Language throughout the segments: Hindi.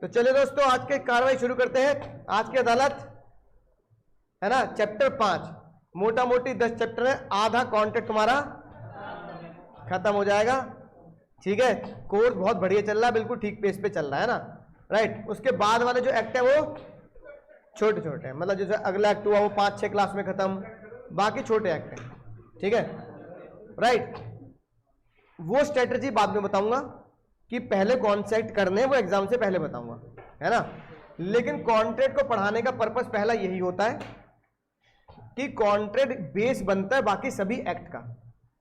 तो चलिए दोस्तों आज की कार्रवाई शुरू करते हैं। आज की अदालत है ना, चैप्टर 5 मोटा मोटी 10 चैप्टर है, आधा कॉन्ट्रैक्ट तुम्हारा खत्म हो जाएगा। ठीक है, कोर्स बहुत बढ़िया चल रहा है, बिल्कुल ठीक पेस पे चल रहा है ना, राइट। उसके बाद वाले जो एक्ट है वो छोटे छोटे हैं, मतलब जैसे अगला एक्ट हुआ वो 5-6 क्लास में खत्म, बाकी छोटे एक्ट हैं। ठीक है, राइट। वो स्ट्रेटजी बाद में बताऊंगा कि पहले कौन से एक्ट करने हैं, वो एग्जाम से पहले बताऊंगा, है ना। लेकिन कॉन्ट्रैक्ट को पढ़ाने का पर्पस पहला यही होता है कि कॉन्ट्रैक्ट बेस बनता है बाकी सभी एक्ट का।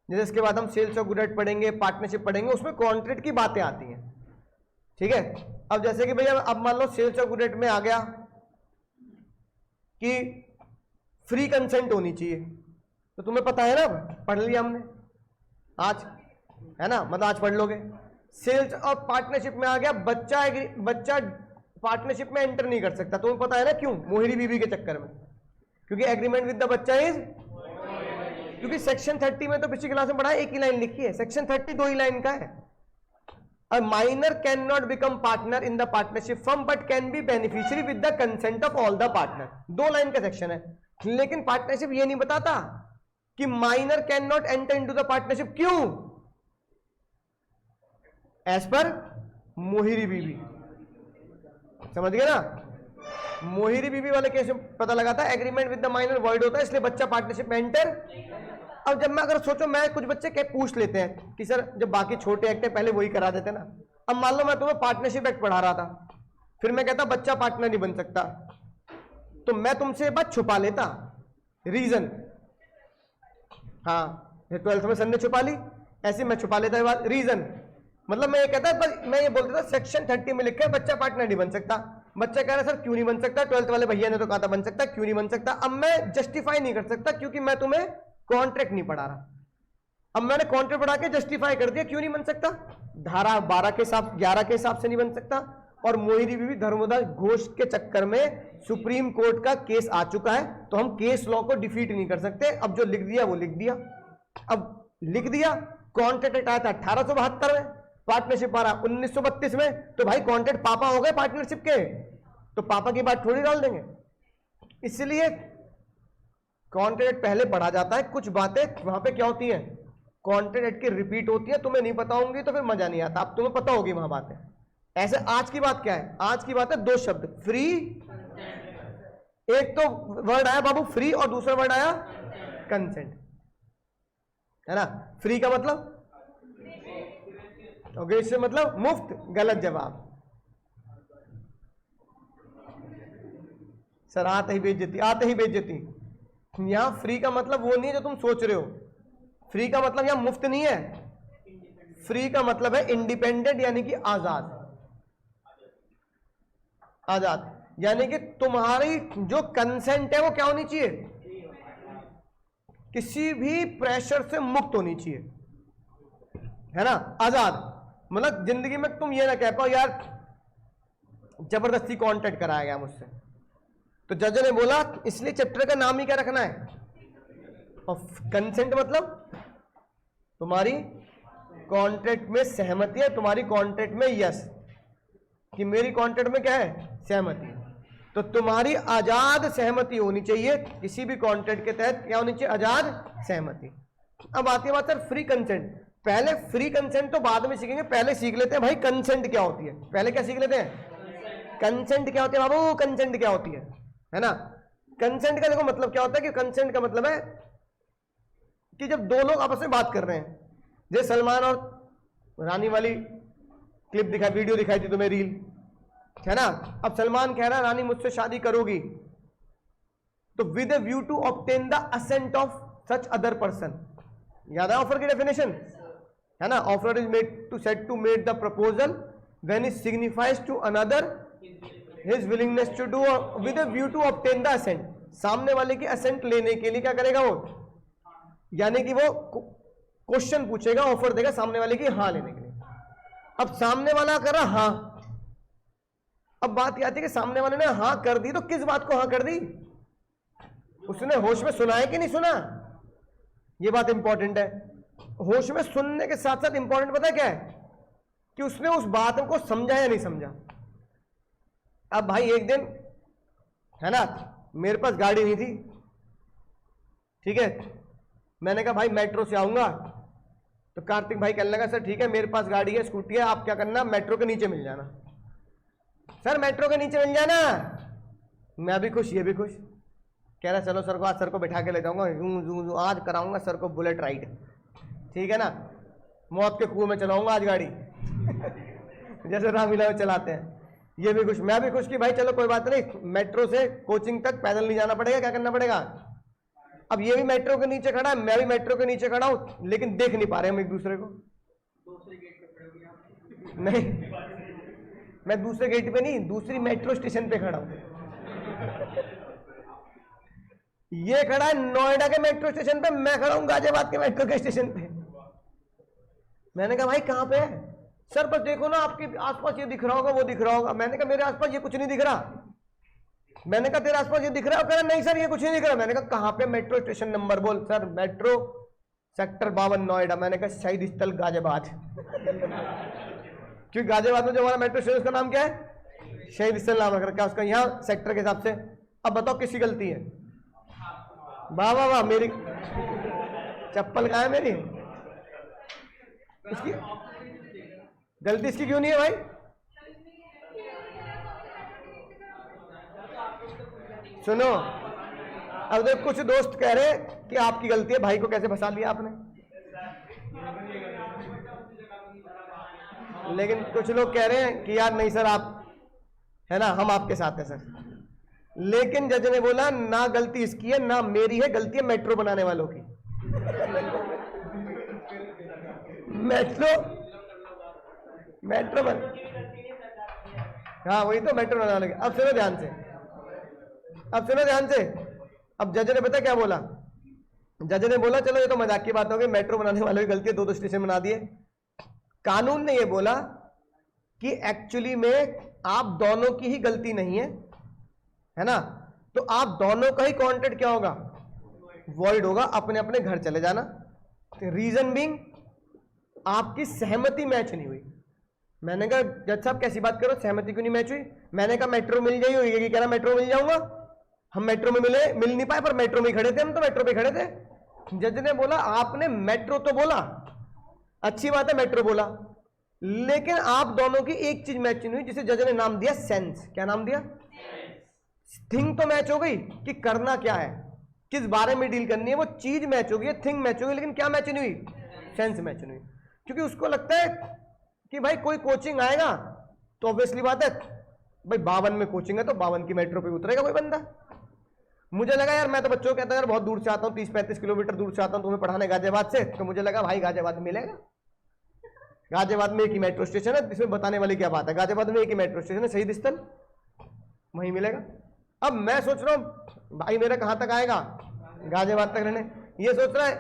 जैसे इसके बाद हम सेल्स ऑफ गुड पढ़ेंगे, पार्टनरशिप पढ़ेंगे, उसमें कॉन्ट्रैक्ट की बातें आती हैं। ठीक है, अब जैसे कि भैया अब मान लो सेल्स ऑफ गुड में आ गया कि फ्री कंसेंट होनी चाहिए, तो तुम्हें पता है ना, पढ़ लिया हमने आज, है ना, मतलब आज पढ़ लोगे। सेल्स और पार्टनरशिप में आ गया बच्चा पार्टनरशिप में एंटर नहीं कर सकता, तुम्हें पता है ना क्यों, मोहिनी बीबी के चक्कर में, क्योंकि एग्रीमेंट विद द बच्चा इज, क्योंकि सेक्शन 30 में तो पिछली क्लास में पढ़ा एक ही लाइन लिखी है, सेक्शन 30 2 ही लाइन का है। A minor can not become partner in the partnership firm but can be beneficiary with the consent of all the partner. 2 line का सेक्शन है, लेकिन पार्टनरशिप ये नहीं बताता कि minor can not enter into the partnership, क्यों? एज पर मोहिनी बीबी, समझ गए ना। मोहिनी बीबी वाले केस में पता लगा था agreement with the minor word होता है, इसलिए बच्चा पार्टनरशिप में एंटर। अब जब मैं अगर सोचो, मैं कुछ बच्चे क्या पूछ लेते हैं कि सर जब बाकी छोटे एक्ट है पहले वही करा देते ना। अब मान लो मैं तुम्हें पार्टनरशिप एक्ट पढ़ा रहा था, फिर मैं कहता बच्चा पार्टनर नहीं बन सकता, तो मैं तुमसे ये बात छुपा लेता, रीजन, हाँ 12th में सर ने छुपा ली, ऐसे मैं छुपा लेता है बात, रीजन मतलब मैं ये कहता बस मैं ये बोल देता सेक्शन 30 में लिखा है बच्चा पार्टनर नहीं बन सकता। बच्चा कह रहा है सर क्यों नहीं बन सकता, 12th वाले भैया ने तो कहा था बन सकता, क्यों नहीं बन सकता? अब मैं जस्टिफाई नहीं कर सकता क्योंकि मैं तुम्हें कॉन्ट्रैक्ट नहीं पढ़ा रहा। अब मैंने कॉन्ट्रैक्ट पढ़ा के जस्टिफाई कर दिया क्यों नहीं बन सकता, धारा 12 के हिसाब 11 के हिसाब से नहीं बन सकता। और मोहिनी बीबी धर्मदास घोष के चक्कर में सुप्रीम कोर्ट का केस आ चुका है, तो हम केस लॉ को डिफीट नहीं कर सकते। अब जो लिख दिया वो लिख दिया, अब लिख दिया। कॉन्ट्रैक्ट आया था 1872 में, पार्टनरशिप आ रहा 1932 में, तो भाई कॉन्ट्रैक्ट पापा हो गए पार्टनरशिप के, तो पापा की बात थोड़ी डाल देंगे। इसलिए कॉन्ट्रैक्ट पहले पढ़ा जाता है, कुछ बातें वहां पे क्या होती हैं, कॉन्ट्रैक्ट की रिपीट होती है, तुम्हें नहीं पता होंगी तो फिर मजा नहीं आता, अब तुम्हें पता होगी वहां बातें। ऐसे आज की बात क्या है, आज की बात है 2 शब्द, फ्री, एक तो वर्ड आया बाबू फ्री और दूसरा वर्ड आया कंसेंट, है ना। फ्री का मतलब ओके, मतलब मुफ्त, गलत जवाब। सर आते ही बेइज्जती, आते ही बेइज्जती। यहां फ्री का मतलब वो नहीं है जो तुम सोच रहे हो, फ्री का मतलब यहां मुफ्त नहीं है, फ्री का मतलब है इंडिपेंडेंट, यानी कि आजाद। आजाद यानी कि तुम्हारी जो कंसेंट है वो क्या होनी चाहिए, किसी भी प्रेशर से मुक्त होनी चाहिए, है ना। आजाद मतलब जिंदगी में तुम ये ना कह पाओ यार जबरदस्ती कॉन्टैक्ट कराया गया मुझसे, तो जज ने बोला इसलिए चैप्टर का नाम ही क्या रखना है, और कंसेंट मतलब तुम्हारी कॉन्ट्रैक्ट में सहमति है, तुम्हारी कॉन्ट्रैक्ट में यस, कि मेरी कॉन्ट्रैक्ट में क्या है, सहमति। तो तुम्हारी आजाद सहमति होनी चाहिए, किसी भी कॉन्ट्रैक्ट के तहत क्या होनी चाहिए, आजाद सहमति। अब आती है बात सर फ्री कंसेंट, पहले फ्री कंसेंट तो बाद में सीखेंगे, पहले सीख लेते हैं भाई कंसेंट क्या होती है। पहले क्या सीख लेते हैं, कंसेंट क्या होती है बाबू, कंसेंट क्या होती है ना। कंसेंट का देखो मतलब क्या होता है कि कंसेंट का मतलब है कि जब 2 लोग आपस में बात कर रहे हैं, जैसे सलमान और रानी वाली क्लिप दिखाई, वीडियो दिखाई थी तुम्हें, रील, है ना। अब सलमान कह रहा है रानी मुझसे शादी करोगी, तो with a view to obtain the assent of such other person, याद है ऑफर की डेफिनेशन, है ना। Offer is made to set to made the proposal when it signifies to another his willingness to do with a view to obtain the assent. सामने वाले की असेंट लेने के लिए क्या करेगा वो, यानी कि वो क्वेश्चन पूछेगा, ऑफर देगा सामने वाले की हाँ लेने के लिए। अब सामने वाला कर रहा हाँ, अब बात यह आती है कि सामने वाले ने हाँ कर दी, तो किस बात को हाँ कर दी, उसने होश में सुना है कि नहीं सुना, ये बात इंपॉर्टेंट है। होश में सुनने के साथ साथ इंपॉर्टेंट पता है क्या है, कि उसने उस बात को समझा या नहीं समझा। अब भाई एक दिन है ना, मेरे पास गाड़ी नहीं थी, ठीक है, मैंने कहा भाई मेट्रो से आऊंगा, तो कार्तिक भाई कहने लगा सर ठीक है मेरे पास गाड़ी है, स्कूटी है, आप क्या करना मेट्रो के नीचे मिल जाना। सर मेट्रो के नीचे मिल जाना, मैं भी खुश ये भी खुश, कह रहा चलो सर को आज सर को बैठा के ले जाऊंगा, आज कराऊंगा सर को बुलेट राइड, ठीक है ना, मौत के कुएं में चलाऊंगा आज गाड़ी जैसे रामलीला चलाते हैं। ये भी खुश मैं भी खुश कि भाई चलो कोई बात नहीं, मेट्रो से कोचिंग तक पैदल नहीं जाना पड़ेगा, क्या करना पड़ेगा। अब ये भी मेट्रो के नीचे खड़ा है, मैं भी मेट्रो के नीचे खड़ा हूं, लेकिन देख नहीं पा रहे हम एक दूसरे को। दूसरे गेट पे खड़े हो? नहीं, मैं दूसरे गेट पे नहीं, दूसरी मेट्रो स्टेशन पे खड़ा हूं। ये खड़ा है नोएडा के मेट्रो स्टेशन पे, मैं खड़ा हूं गाजियाबाद के मेट्रो के स्टेशन पे। मैंने कहा भाई कहां पे है? सर बस देखो ना आपके आसपास ये दिख रहा होगा वो दिख रहा होगा। मैंने कहा मेरे आसपास ये कुछ नहीं दिख रहा। मैंने कहा तेरे आसपास ये दिख रहा है? कह रहा नहीं सर ये कुछ नहीं दिख रहा। मैंने कहा कहां पे? मेट्रो स्टेशन नंबर बोल। Sir metro sector 52 Noida. मैंने कहा शहीद स्थल गाजियाबाद क्योंकि गाजियाबाद में जो हमारा मेट्रो स्टेशन उसका नाम क्या है? शहीद स्थल नाम रख रखा है उसका यहाँ सेक्टर के हिसाब से। अब बताओ किसकी गलती है? वाह वाह वाह, मेरी चप्पल कहाँ है? मेरी इसकी गलती इसकी क्यों नहीं है भाई? सुनो, अब देख कुछ दोस्त कह रहे कि आपकी गलती है, भाई को कैसे फंसा लिया आपने। लेकिन कुछ लोग कह रहे हैं कि यार नहीं सर आप है ना, हम आपके साथ हैं सर। लेकिन जज ने बोला ना गलती इसकी है ना मेरी है, गलती है मेट्रो बनाने वालों की। मेट्रो बन, हाँ वही तो मेट्रो बनाने लगे। अब सुनो ध्यान से, अब सुनो ध्यान से। अब जज ने पता क्या बोला? जज ने बोला चलो ये तो मजाक की बात हो गई, मेट्रो बनाने वालों की गलती है, 2 स्टेशन बना दिए। कानून ने ये बोला कि एक्चुअली में आप दोनों की ही गलती नहीं है ना, तो आप दोनों का ही कॉन्ट्रैक्ट क्या होगा? वॉइड होगा, अपने अपने घर चले जाना। रीजन बीइंग आपकी सहमति मैच नहीं हुई। मैंने कहा जज साहब कैसी बात करो, सहमति क्यों नहीं मैच हुई? मैंने कहा मेट्रो मिल जाइए, ये कह रहा मेट्रो मिल जाऊंगा। हम मेट्रो में मिल नहीं पाए, पर मेट्रो में खड़े थे, हम तो मेट्रो पे खड़े थे। जज ने बोला आपने मेट्रो तो बोला, अच्छी बात है मेट्रो बोला, लेकिन आप दोनों की एक चीज मैच नहीं हुई, जिसे जज ने नाम दिया सेंस। क्या नाम दिया? थिंग तो मैच हो गई कि करना क्या है, किस बारे में डील करनी है, वो चीज मैच हो गई, थिंग मैच हो गई, लेकिन क्या मैच नहीं हुई? सेंस मैच नहीं हुई। क्योंकि उसको लगता है कि भाई कोई कोचिंग आएगा तो ऑब्वियसली बात है भाई 52 में कोचिंग है तो 52 की मेट्रो पे उतरेगा कोई बंदा। मुझे लगा यार, मैं तो बच्चों को कहता यार बहुत दूर से आता हूँ, 30-35 किलोमीटर दूर से आता हूँ तुम्हें पढ़ाने गाजियाबाद से, तो मुझे लगा भाई गाजियाबाद में मिलेगा। गाजियाबाद में एक ही मेट्रो स्टेशन है, इसमें बताने वाली क्या बात है, गाजियाबाद में एक ही मेट्रो स्टेशन है, शहीद स्थल, वहीं मिलेगा। अब मैं सोच रहा हूँ भाई मेरा कहाँ तक आएगा? गाजियाबाद तक रहने। ये सोच रहा है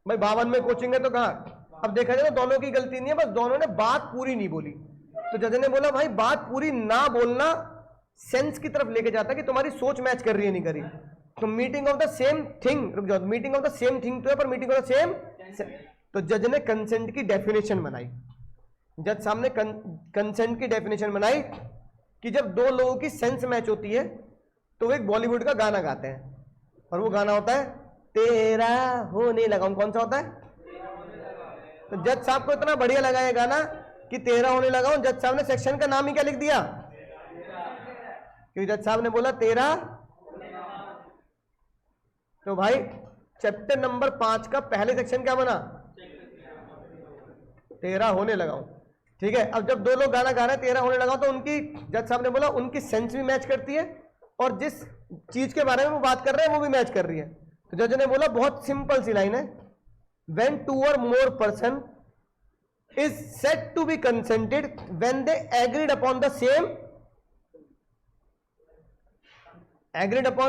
भाई 52 में कोचिंग है तो कहाँ। अब देखा जाए तो दोनों की गलती नहीं है, बस दोनों ने बात पूरी नहीं बोली। तो जज ने बोला भाई बात पूरी ना बोलना सेंस की तरफ लेके जाता है कि तुम्हारी सोच मैच कर रही है नहीं कर रही। तो meeting of the same thing, रुक जाओ, meeting of the same thing तो है, पर मीटिंग ऑफ द सेम। तो जज ने कंसेंट की डेफिनेशन बनाई। जज साहब ने कंसेंट की डेफिनेशन बनाई कि जब दो लोगों की सेंस मैच होती है तो वो एक बॉलीवुड का गाना गाते हैं, और वो गाना होता है तेरा होने लगा। कौन सा होता है? तो जज साहब को इतना बढ़िया लगा ये गाना कि तेरा होने लगा हूं। जज साहब ने सेक्शन का नाम ही क्या लिख दिया? क्योंकि जज साहब ने बोला तेरा। तो भाई चैप्टर नंबर 5 का पहले सेक्शन क्या बना? तेरा होने लगा हूं। ठीक है, अब जब दो लोग गाना गा रहे हैं तेरा होने लगा, तो उनकी, जज साहब ने बोला उनकी सेंस भी मैच करती है और जिस चीज के बारे में वो बात कर रहे हैं वो भी मैच कर रही है। तो जज ने बोला बहुत सिंपल सी लाइन है, when 2 or more person is said to be consented when they agreed upon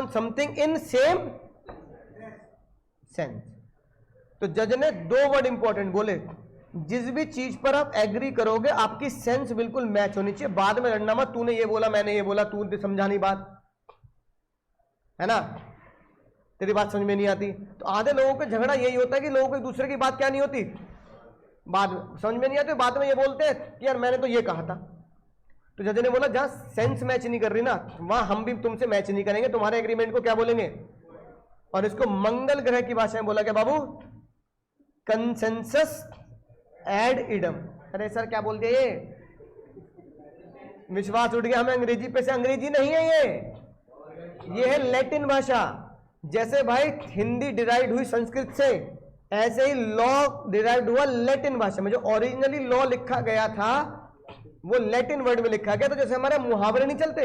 something in same sense। तो जज ने 2 वर्ड इंपॉर्टेंट बोले, जिस भी चीज पर आप एग्री करोगे आपकी सेंस बिल्कुल मैच होनी चाहिए। बाद में लड़ना मत, तूने ये बोला मैंने ये बोला, तू समझा नहीं बात, है ना, तेरी बात समझ में नहीं आती। तो आधे लोगों का झगड़ा यही होता है कि लोगों को एक दूसरे की बात क्या नहीं होती, बात समझ में नहीं आती, बाद में ये बोलते हैं कि यार मैंने तो ये कहा था। तो जज ने बोला जहां सेंस मैच नहीं कर रही ना वहां हम भी तुमसे मैच नहीं करेंगे, तुम्हारे एग्रीमेंट को क्या बोलेंगे। और इसको मंगल ग्रह की भाषा में बोला क्या बाबू, कंसेंसस एड इडम। अरे सर क्या बोल दिया, ये विश्वास उठ गया हमें अंग्रेजी पे से। अंग्रेजी नहीं है ये है लैटिन भाषा। जैसे भाई हिंदी डिराइव हुई संस्कृत से, ऐसे ही लॉ डिराइव हुआ लैटिन भाषा में। जो ओरिजिनली लॉ लिखा गया था वो लैटिन वर्ड में लिखा गया। तो जैसे हमारे मुहावरे नहीं चलते,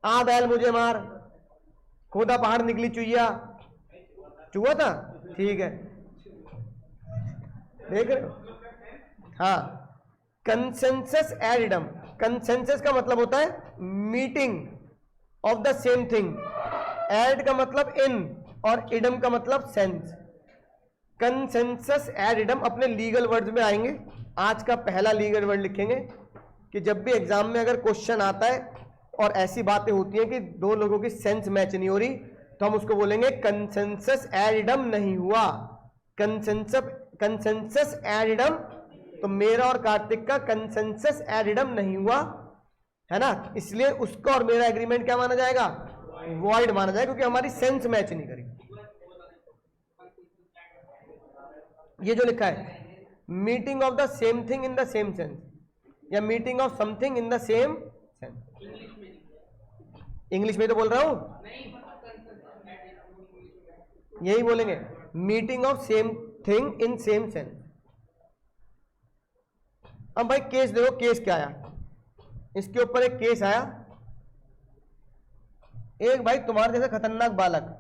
आ बैल मुझे मार, खोदा पहाड़ निकली चुईया, चूहा था, ठीक है, देख रहे हो। हाँ, कंसेंसस एड इडम। कंसेंसस का मतलब होता है meeting of the same thing, ad का मतलब इन और इडम का मतलब सेंस। कंसेंसस एड इडम अपने लीगल वर्ड्स में आएंगे। आज का पहला लीगल वर्ड लिखेंगे कि जब भी एग्जाम में अगर क्वेश्चन आता है और ऐसी बातें होती हैं कि दो लोगों की सेंस मैच नहीं हो रही, तो हम उसको बोलेंगे कंसेंसस एड इडम नहीं हुआ। कंसेंसस एड इडम, तो मेरा और कार्तिक का कंसेंसस एड इडम नहीं हुआ, है ना। इसलिए उसका और मेरा एग्रीमेंट क्या माना जाएगा, वॉइड माना जाएगा, क्योंकि हमारी सेंस मैच नहीं करी। ये जो लिखा है meeting of the same thing in the same sense, या meeting of something in the same sense, English में तो बोल रहा हूं, यही बोलेंगे meeting of same thing in same sense. अब भाई केस देखो, केस क्या आया, इसके ऊपर एक केस आया। एक भाई तुम्हारे जैसे खतरनाक बालक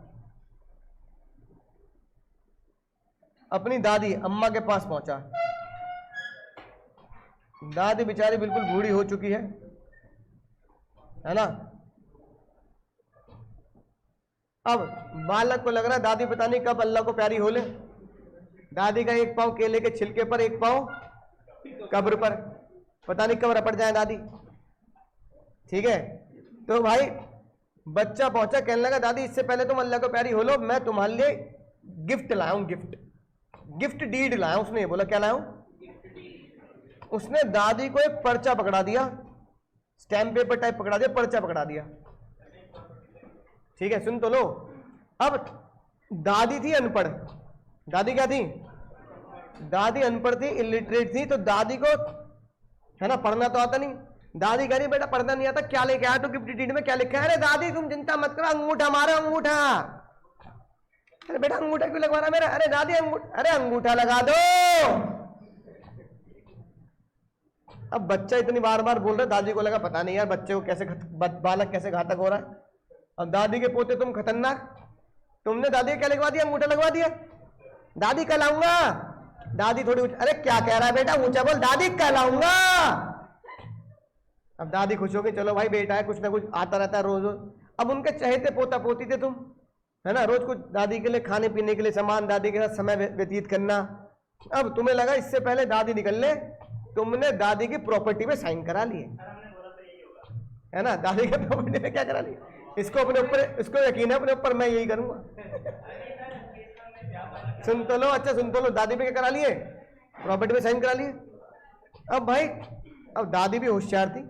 अपनी दादी अम्मा के पास पहुंचा। दादी बेचारी बिल्कुल बूढ़ी हो चुकी है ना। अब बालक को लग रहा है दादी पता नहीं कब अल्लाह को प्यारी हो ले। दादी का एक पांव केले के छिलके पर, एक पांव कब्र पर, पता नहीं कब रपट जाए दादी, ठीक है। तो भाई बच्चा पहुंचा, कहने लगा दादी इससे पहले तुम अल्लाह को प्यारी हो लो, मैं तुम्हारे लिए गिफ्ट लाया हूं, गिफ्ट डीड लाया हूं। उसने ये बोला क्या लाया हूं, उसने दादी को एक पर्चा पकड़ा दिया, स्टैम्प पेपर टाइप पकड़ा दिया, पर्चा पकड़ा दिया, ठीक है। सुन तो लो, अब दादी थी अनपढ़। दादी क्या थी, दादी अनपढ़ थी, इलिटरेट थी। तो दादी को है ना पढ़ना तो आता नहीं। दादी कह रही बेटा पढ़ना नहीं आता, क्या लेके आया तो गिफ्ट डीड में क्या लिखा है। अरे दादी तुम चिंता मत करो, अंगूठा मारो अंगूठा। अरे बेटा अंगूठा क्यों लगवा रहा मेरा, अरे दादी अरे अंगूठा लगा दो। अब बच्चा इतनी बार बार बोल रहा है, दादी को लगा पता नहीं यार बच्चे को कैसे बालक कैसे घातक हो रहा है। अब दादी के पोते तुम खतरनाक, तुमने दादी को क्या लगवा दिया, अंगूठा लगवा दिया। दादी कल आऊंगा, दादी थोड़ी अरे क्या कह रहा है बेटा, ऊंचा बोल, दादी कल आऊंगा। अब दादी खुश हो गई, चलो भाई बेटा है, कुछ ना कुछ आता रहता है रोज रोज। अब उनके चहेते पोता पोती थे तुम, है ना, रोज कुछ दादी के लिए खाने पीने के लिए सामान, दादी के साथ समय व्यतीत करना। अब तुम्हें लगा इससे पहले दादी निकल ले, तुमने दादी की प्रॉपर्टी में साइन करा लिए, है ना। दादी के प्रॉपर्टी में क्या करा लिया, इसको अपने ऊपर, इसको यकीन है अपने ऊपर मैं यही करूंगा। सुन तो लो, अच्छा सुन तो लो, दादी पे क्या करा लिए, प्रॉपर्टी में साइन करा लिए। अब भाई अब दादी भी होशियार थी।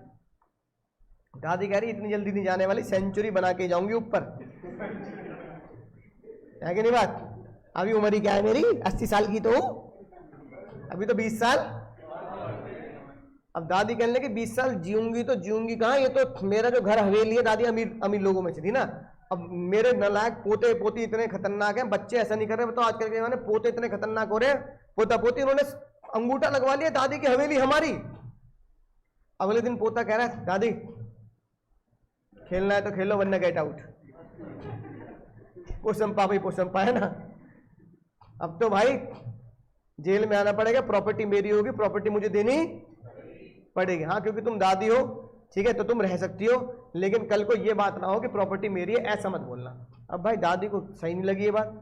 दादी कह रही इतनी जल्दी नहीं जाने वाली, सेंचुरी बना के जाऊंगी ऊपर, है कि नहीं बात। अभी उम्र ही क्या है मेरी, 80 साल की तो अभी तो 20 साल। अब दादी कहने लगी 20 साल जीऊंगी तो जीऊंगी कहाँ, ये तो मेरा जो घर हवेली है, दादी अमीर अमीर लोगों में से थी ना। अब मेरे नलायक पोते पोती इतने खतरनाक हैं, बच्चे ऐसा नहीं कर रहे, बताओ आजकल के जमाने पोते इतने खतरनाक हो रहे हैं, पोता पोती उन्होंने अंगूठा लगवा लिया, दादी की हवेली हमारी। अगले दिन पोता कह रहा है दादी खेलना है तो खेलो वरना गेट आउट, पोसंपा भाई पोसंपा, है ना। अब तो भाई जेल में आना पड़ेगा, प्रॉपर्टी मेरी होगी, प्रॉपर्टी मुझे देनी पड़ेगी। हाँ क्योंकि तुम दादी हो, ठीक है, तो तुम रह सकती हो, लेकिन कल को ये बात ना हो कि प्रॉपर्टी मेरी है, ऐसा मत बोलना। अब भाई दादी को सही नहीं लगी ये बात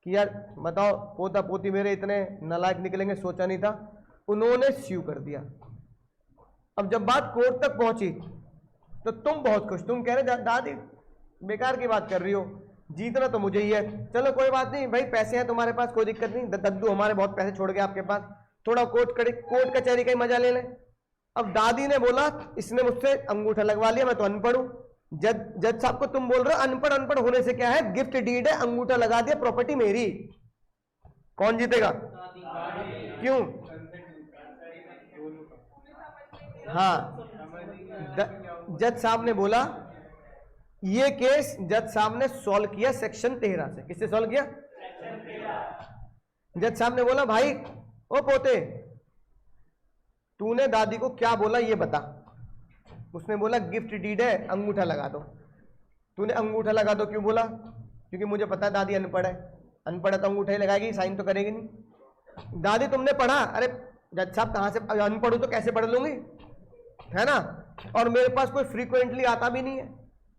कि यार बताओ पोता पोती मेरे इतने नालायक निकलेंगे, सोचा नहीं था। उन्होंने स्यू कर दिया। अब जब बात कोर्ट तक पहुंची तो तुम बहुत खुश, तुम कह रहे दादी बेकार की बात कर रही हो, जीतना तो मुझे ही है, चलो कोई बात नहीं भाई, पैसे हैं तुम्हारे पास, कोई दिक्कत नहीं, दद्दू हमारे बहुत पैसे छोड़ गए आपके पास, थोड़ा कोर्ट कचहरी का ही मजा ले लें। अब दादी ने बोला इसने मुझसे अंगूठा लगवा लिया, मैं तो अनपढ़ हूं। जज साहब को तुम बोल रहे हो अनपढ़, अनपढ़ होने से क्या है, गिफ्ट डीड है, अंगूठा लगा दिया, प्रॉपर्टी मेरी। कौन जीतेगा? क्यों? हाँ, जज साहब ने बोला, ये केस जज साहब ने सॉल्व किया सेक्शन 13 से। किससे सॉल्व किया? जज साहब ने बोला भाई ओ पोते, तूने दादी को क्या बोला ये बता। उसने बोला गिफ्ट डीड है, अंगूठा लगा दो। तूने अंगूठा लगा दो क्यों बोला? क्योंकि मुझे पता है दादी अनपढ़ है, अनपढ़ है तो अंगूठा ही लगाएगी, साइन तो करेगी नहीं। दादी तुमने पढ़ा? अरे जज साहब कहां से, अनपढ़ तो कैसे पढ़ लूंगी, है ना, और मेरे पास कोई फ्रीक्वेंटली आता भी नहीं है,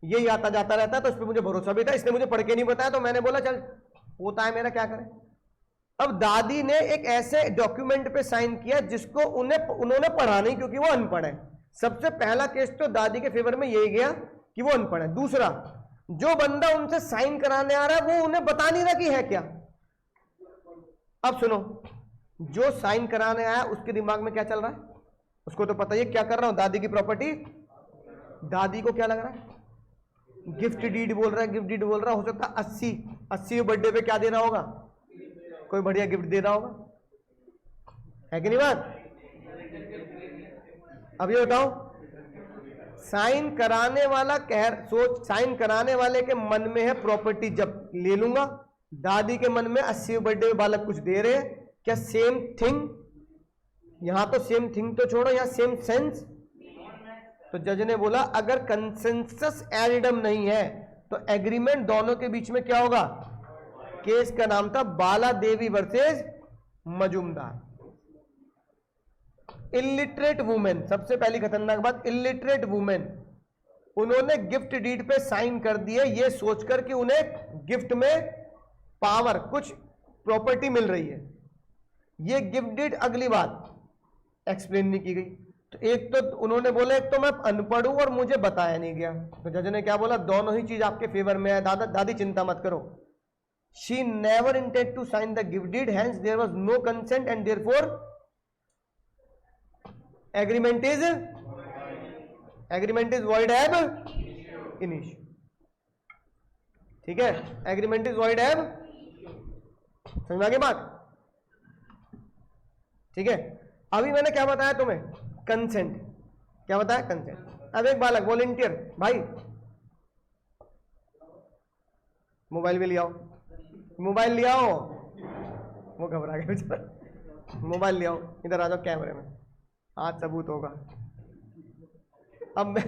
यही आता जाता रहता है, तो इस पर मुझे भरोसा भी था, इसने मुझे पढ़ के नहीं बताया, तो मैंने बोला चल पोता है मेरा, क्या करें। अब दादी ने एक ऐसे डॉक्यूमेंट पे साइन किया जिसको उन्होंने पढ़ा नहीं, क्योंकि वो अनपढ़ है। सबसे पहला केस तो दादी के फेवर में यही गया कि वो अनपढ़ है। दूसरा, जो बंदा उनसे साइन कराने आ रहा है वो उन्हें बता नहीं रहा कि है क्या। अब सुनो, जो साइन कराने आया उसके दिमाग में क्या चल रहा है, उसको तो पता ही क्या कर रहा हूं, दादी की प्रॉपर्टी। दादी को क्या लग रहा है, गिफ्ट डीड बोल रहा है, गिफ्ट डीड बोल रहा है। हो सकता है 80 बर्थडे पे क्या देना होगा, कोई बढ़िया गिफ्ट दे रहा होगा, है कि नहीं बात। अब ये बताओ, साइन कराने वाला साइन कराने वाले के मन में है प्रॉपर्टी जब ले लूंगा, दादी के मन में 80 बर्थडे में बालक कुछ दे रहे हैं, क्या सेम थिंग? यहां तो सेम थिंग तो छोड़ो, यहां सेम सेंस। तो जज ने बोला अगर कंसेंसस एडिडम नहीं है तो एग्रीमेंट दोनों के बीच में क्या होगा। केस का नाम था बाला देवी वर्सेस मजूमदार। इलिटरेट वुमेन, सबसे पहली खतरनाक बात, इलिटरेट वुमेन, उन्होंने गिफ्ट डीड पे साइन कर दिए ये सोचकर कि उन्हें गिफ्ट में पावर, कुछ प्रॉपर्टी मिल रही है। ये गिफ्ट डीड, अगली बात एक्सप्लेन नहीं की गई। तो एक तो उन्होंने बोला एक तो मैं अनपढ़ हूं और मुझे बताया नहीं गया, तो जज ने क्या बोला, दोनों ही चीज आपके फेवर में है, दादी चिंता मत करो। She never intended to sign the gift deed, hence there was no consent and therefore agreement is void ab initio। ठीक है, एग्रीमेंट इज void ab, समझ में आ गई बात। ठीक है, अभी मैंने क्या बताया तुम्हें, कंसेंट। क्या बताया, कंसेंट। अब एक बालक वॉलंटियर, भाई मोबाइल भी ले आओ, मोबाइल ले आओ, वो घबरा गया बेचारा, मोबाइल ले आओ, इधर आ जाओ कैमरे में, आज सबूत होगा। अब मैं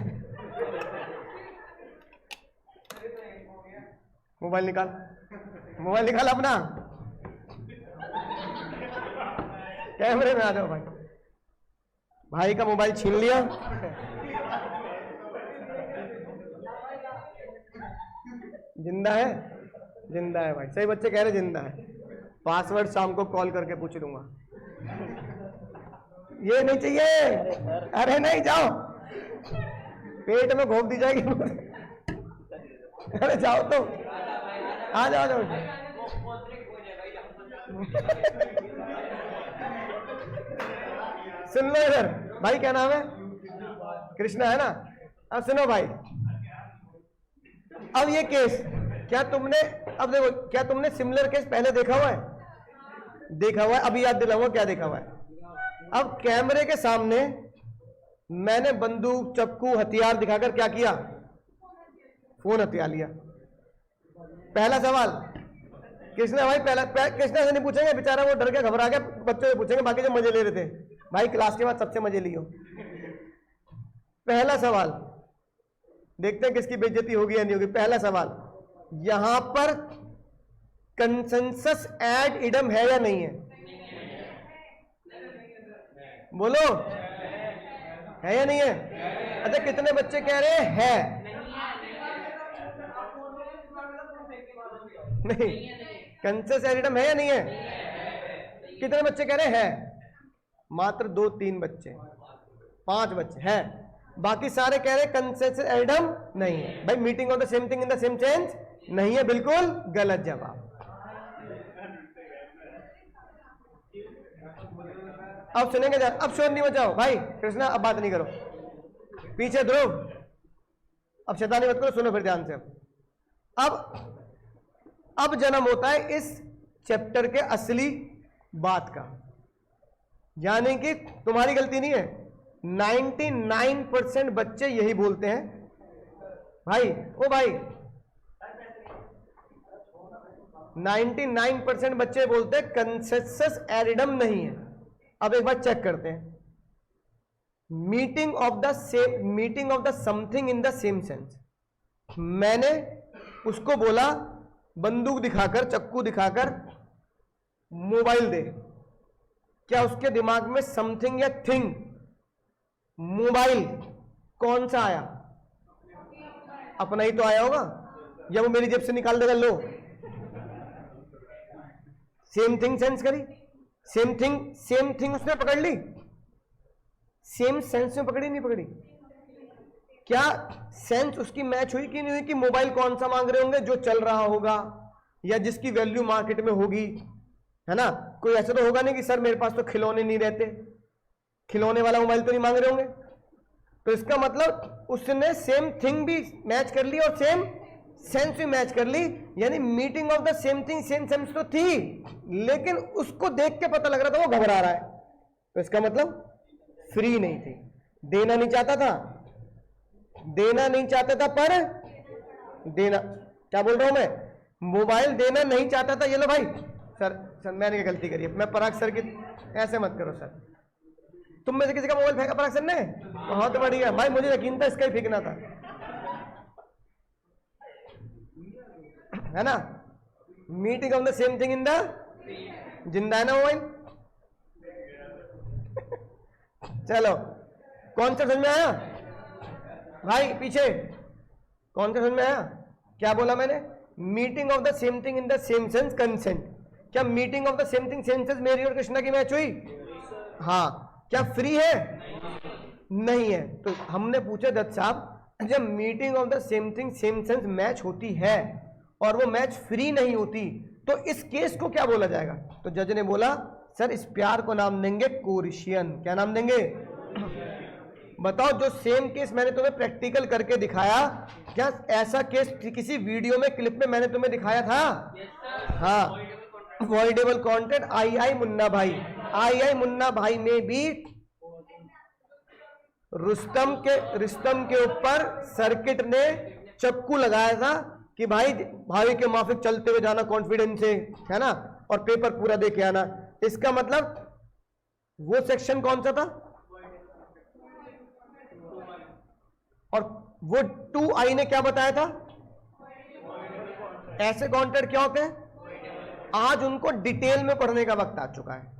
मोबाइल निकाल, मोबाइल निकाल अपना, कैमरे में आ जाओ भाई। भाई का मोबाइल छीन लिया, जिंदा है, जिंदा है भाई, सही बच्चे कह रहे जिंदा है। पासवर्ड शाम को कॉल करके पूछ लूंगा। ये नहीं चाहिए, अरे नहीं, जाओ, पेट में घोंप दी जाएगी। अरे जाओ तो, आ जाओ, जाओ। सुन लो इधर, भाई क्या नाम है, कृष्णा है ना। अब सुनो भाई, अब ये केस क्या तुमने, अब देखो, क्या तुमने सिमिलर केस पहले देखा हुआ है? देखा हुआ है, अभी याद दिलाऊंगा क्या देखा हुआ है। अब कैमरे के सामने मैंने बंदूक, चक्कू, हथियार दिखाकर क्या किया, फोन हथियार लिया। पहला सवाल कृष्णा भाई, कृष्णा से नहीं पूछेंगे, बेचारा वो डर के घबरा गया, बच्चों से पूछेंगे, बाकी जो मजे ले रहे थे भाई क्लास के बाद सबसे मजे लियो। पहला सवाल देखते हैं किसकी बेइज्जती होगी या नहीं होगी। पहला सवाल, यहां पर कंसेंसस एड इडम है या नहीं है, बोलो, है या नहीं है? अच्छा, कितने बच्चे कह रहे हैं है? नहीं, कंसेंसस एड इडम है या नहीं है? कितने बच्चे कह रहे हैं है? मात्र 2-3 बच्चे, 5 बच्चे हैं, बाकी सारे कह रहे हैं कंसेंसस एड इडम नहीं है। भाई meeting of the same thing in the same sense नहीं है, बिल्कुल गलत जवाब। अब सुनेंगे, अब शोर नहीं मचाओ भाई। कृष्णा अब बात नहीं करो, पीछे ध्रुव अब शैतानी मत करो, सुनो फिर ध्यान से। अब जन्म होता है इस चैप्टर के असली बात का, यानी कि तुम्हारी गलती नहीं है। 99% बच्चे यही बोलते हैं भाई, ओ भाई 99% बच्चे बोलते हैं कंसेंसस एरिडम नहीं है। अब एक बार चेक करते हैं, meeting of the something in the same sense. मैंने उसको बोला बंदूक दिखाकर, चक्कू दिखाकर मोबाइल दे, क्या उसके दिमाग में समथिंग या थिंग, मोबाइल कौन सा आया? अपना ही तो आया होगा, या वो मेरी जेब से निकाल देगा लो? सेम थिंग सेंस करी, सेम थिंग उसने पकड़ ली, सेम सेंस में पकड़ी नहीं पकड़ी? क्या सेंस उसकी मैच हुई कि नहीं हुई कि मोबाइल कौन सा मांग रहे होंगे, जो चल रहा होगा या जिसकी वैल्यू मार्केट में होगी, है ना? कोई ऐसा तो होगा नहीं कि सर मेरे पास तो खिलौने नहीं रहते, खिलौने वाला मोबाइल तो नहीं मांग रहे होंगे। तो इसका मतलब उसने सेम थिंग भी मैच कर ली और सेम सेंस भी मैच कर ली, यानी meeting of the same thing same sense तो थी, लेकिन उसको देख के पता लग रहा था वो घबरा रहा है, तो इसका मतलब फ्री नहीं थी, देना नहीं चाहता था, देना नहीं चाहता था पर देना, क्या बोल रहा हूं मैं, मोबाइल देना नहीं चाहता था। ये लो भाई, सर मैंने क्या गलती करी है, मैं पराग सर की ऐसे मत करो सर, तुम में से किसी का मोबाइल फेंका पराग सर ने? बहुत बढ़िया भाई, मुझे यकीन था इसका ही फेंकना था, है ना? Meeting of the same thing in the, जिंदा है ना मोबाइल? चलो कौन सा समझ में आया भाई? पीछे कौन सा समझ में आया? क्या बोला मैंने? Meeting of the same thing in the same sense consent. क्या meeting of the same thing same sense मेरी और कृष्णा की मैच हुई? हाँ। क्या फ्री है? नहीं है। तो हमने पूछा दत्त साहब, जब meeting of the same thing same sense match होती है और वो मैच फ्री नहीं होती, तो इस केस को क्या बोला जाएगा? तो जज ने बोला सर इस प्यार को नाम देंगे कोरिशियन। क्या नाम देंगे? बताओ, जो सेम केस मैंने तुम्हें प्रैक्टिकल करके दिखाया, क्या ऐसा केस किसी वीडियो में, क्लिप में मैंने तुम्हें दिखाया था? हाँ, अवॉइडेबल कॉन्टेंट आई मुन्ना भाई में भी रुस्तम के ऊपर सर्किट ने चक्कू लगाया था कि भाई के माफिक चलते हुए जाना कॉन्फिडेंस से, है ना, और पेपर पूरा दे के आना। इसका मतलब वो सेक्शन कौन सा था? और वो 2i ने क्या बताया था? ऐसे कॉन्टेंट क्या होते हैं? आज उनको डिटेल में पढ़ने का वक्त आ चुका है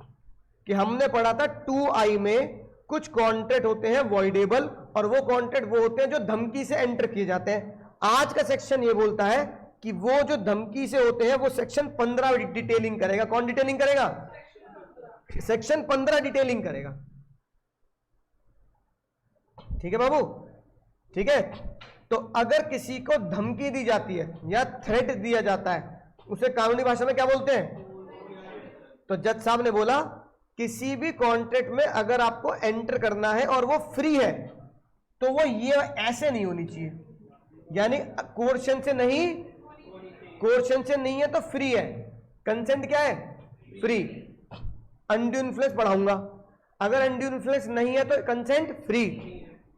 कि हमने पढ़ा था 2i में कुछ कंटेंट होते हैं वॉइडेबल, और वो कंटेंट वो होते हैं जो धमकी से एंटर किए जाते हैं। आज का सेक्शन ये बोलता है कि वो जो धमकी से होते हैं वो सेक्शन 15 डिटेलिंग करेगा। कौन डिटेलिंग करेगा? सेक्शन 15 डिटेलिंग करेगा। ठीक है बाबू? ठीक है। तो अगर किसी को धमकी दी जाती है या थ्रेट दिया जाता है, उसे कानूनी भाषा में क्या बोलते हैं? तो जज साहब ने बोला किसी भी कॉन्ट्रैक्ट में अगर आपको एंटर करना है और वो फ्री है, तो वो ये ऐसे नहीं होनी चाहिए, यानी कोर्शन से नहीं है तो फ्री है। कंसेंट क्या है? फ्री। अनड्यू इन्फ्लुएंस पढ़ाऊंगा, अगर अनड्यू इन्फ्लुएंस नहीं है तो कंसेंट फ्री,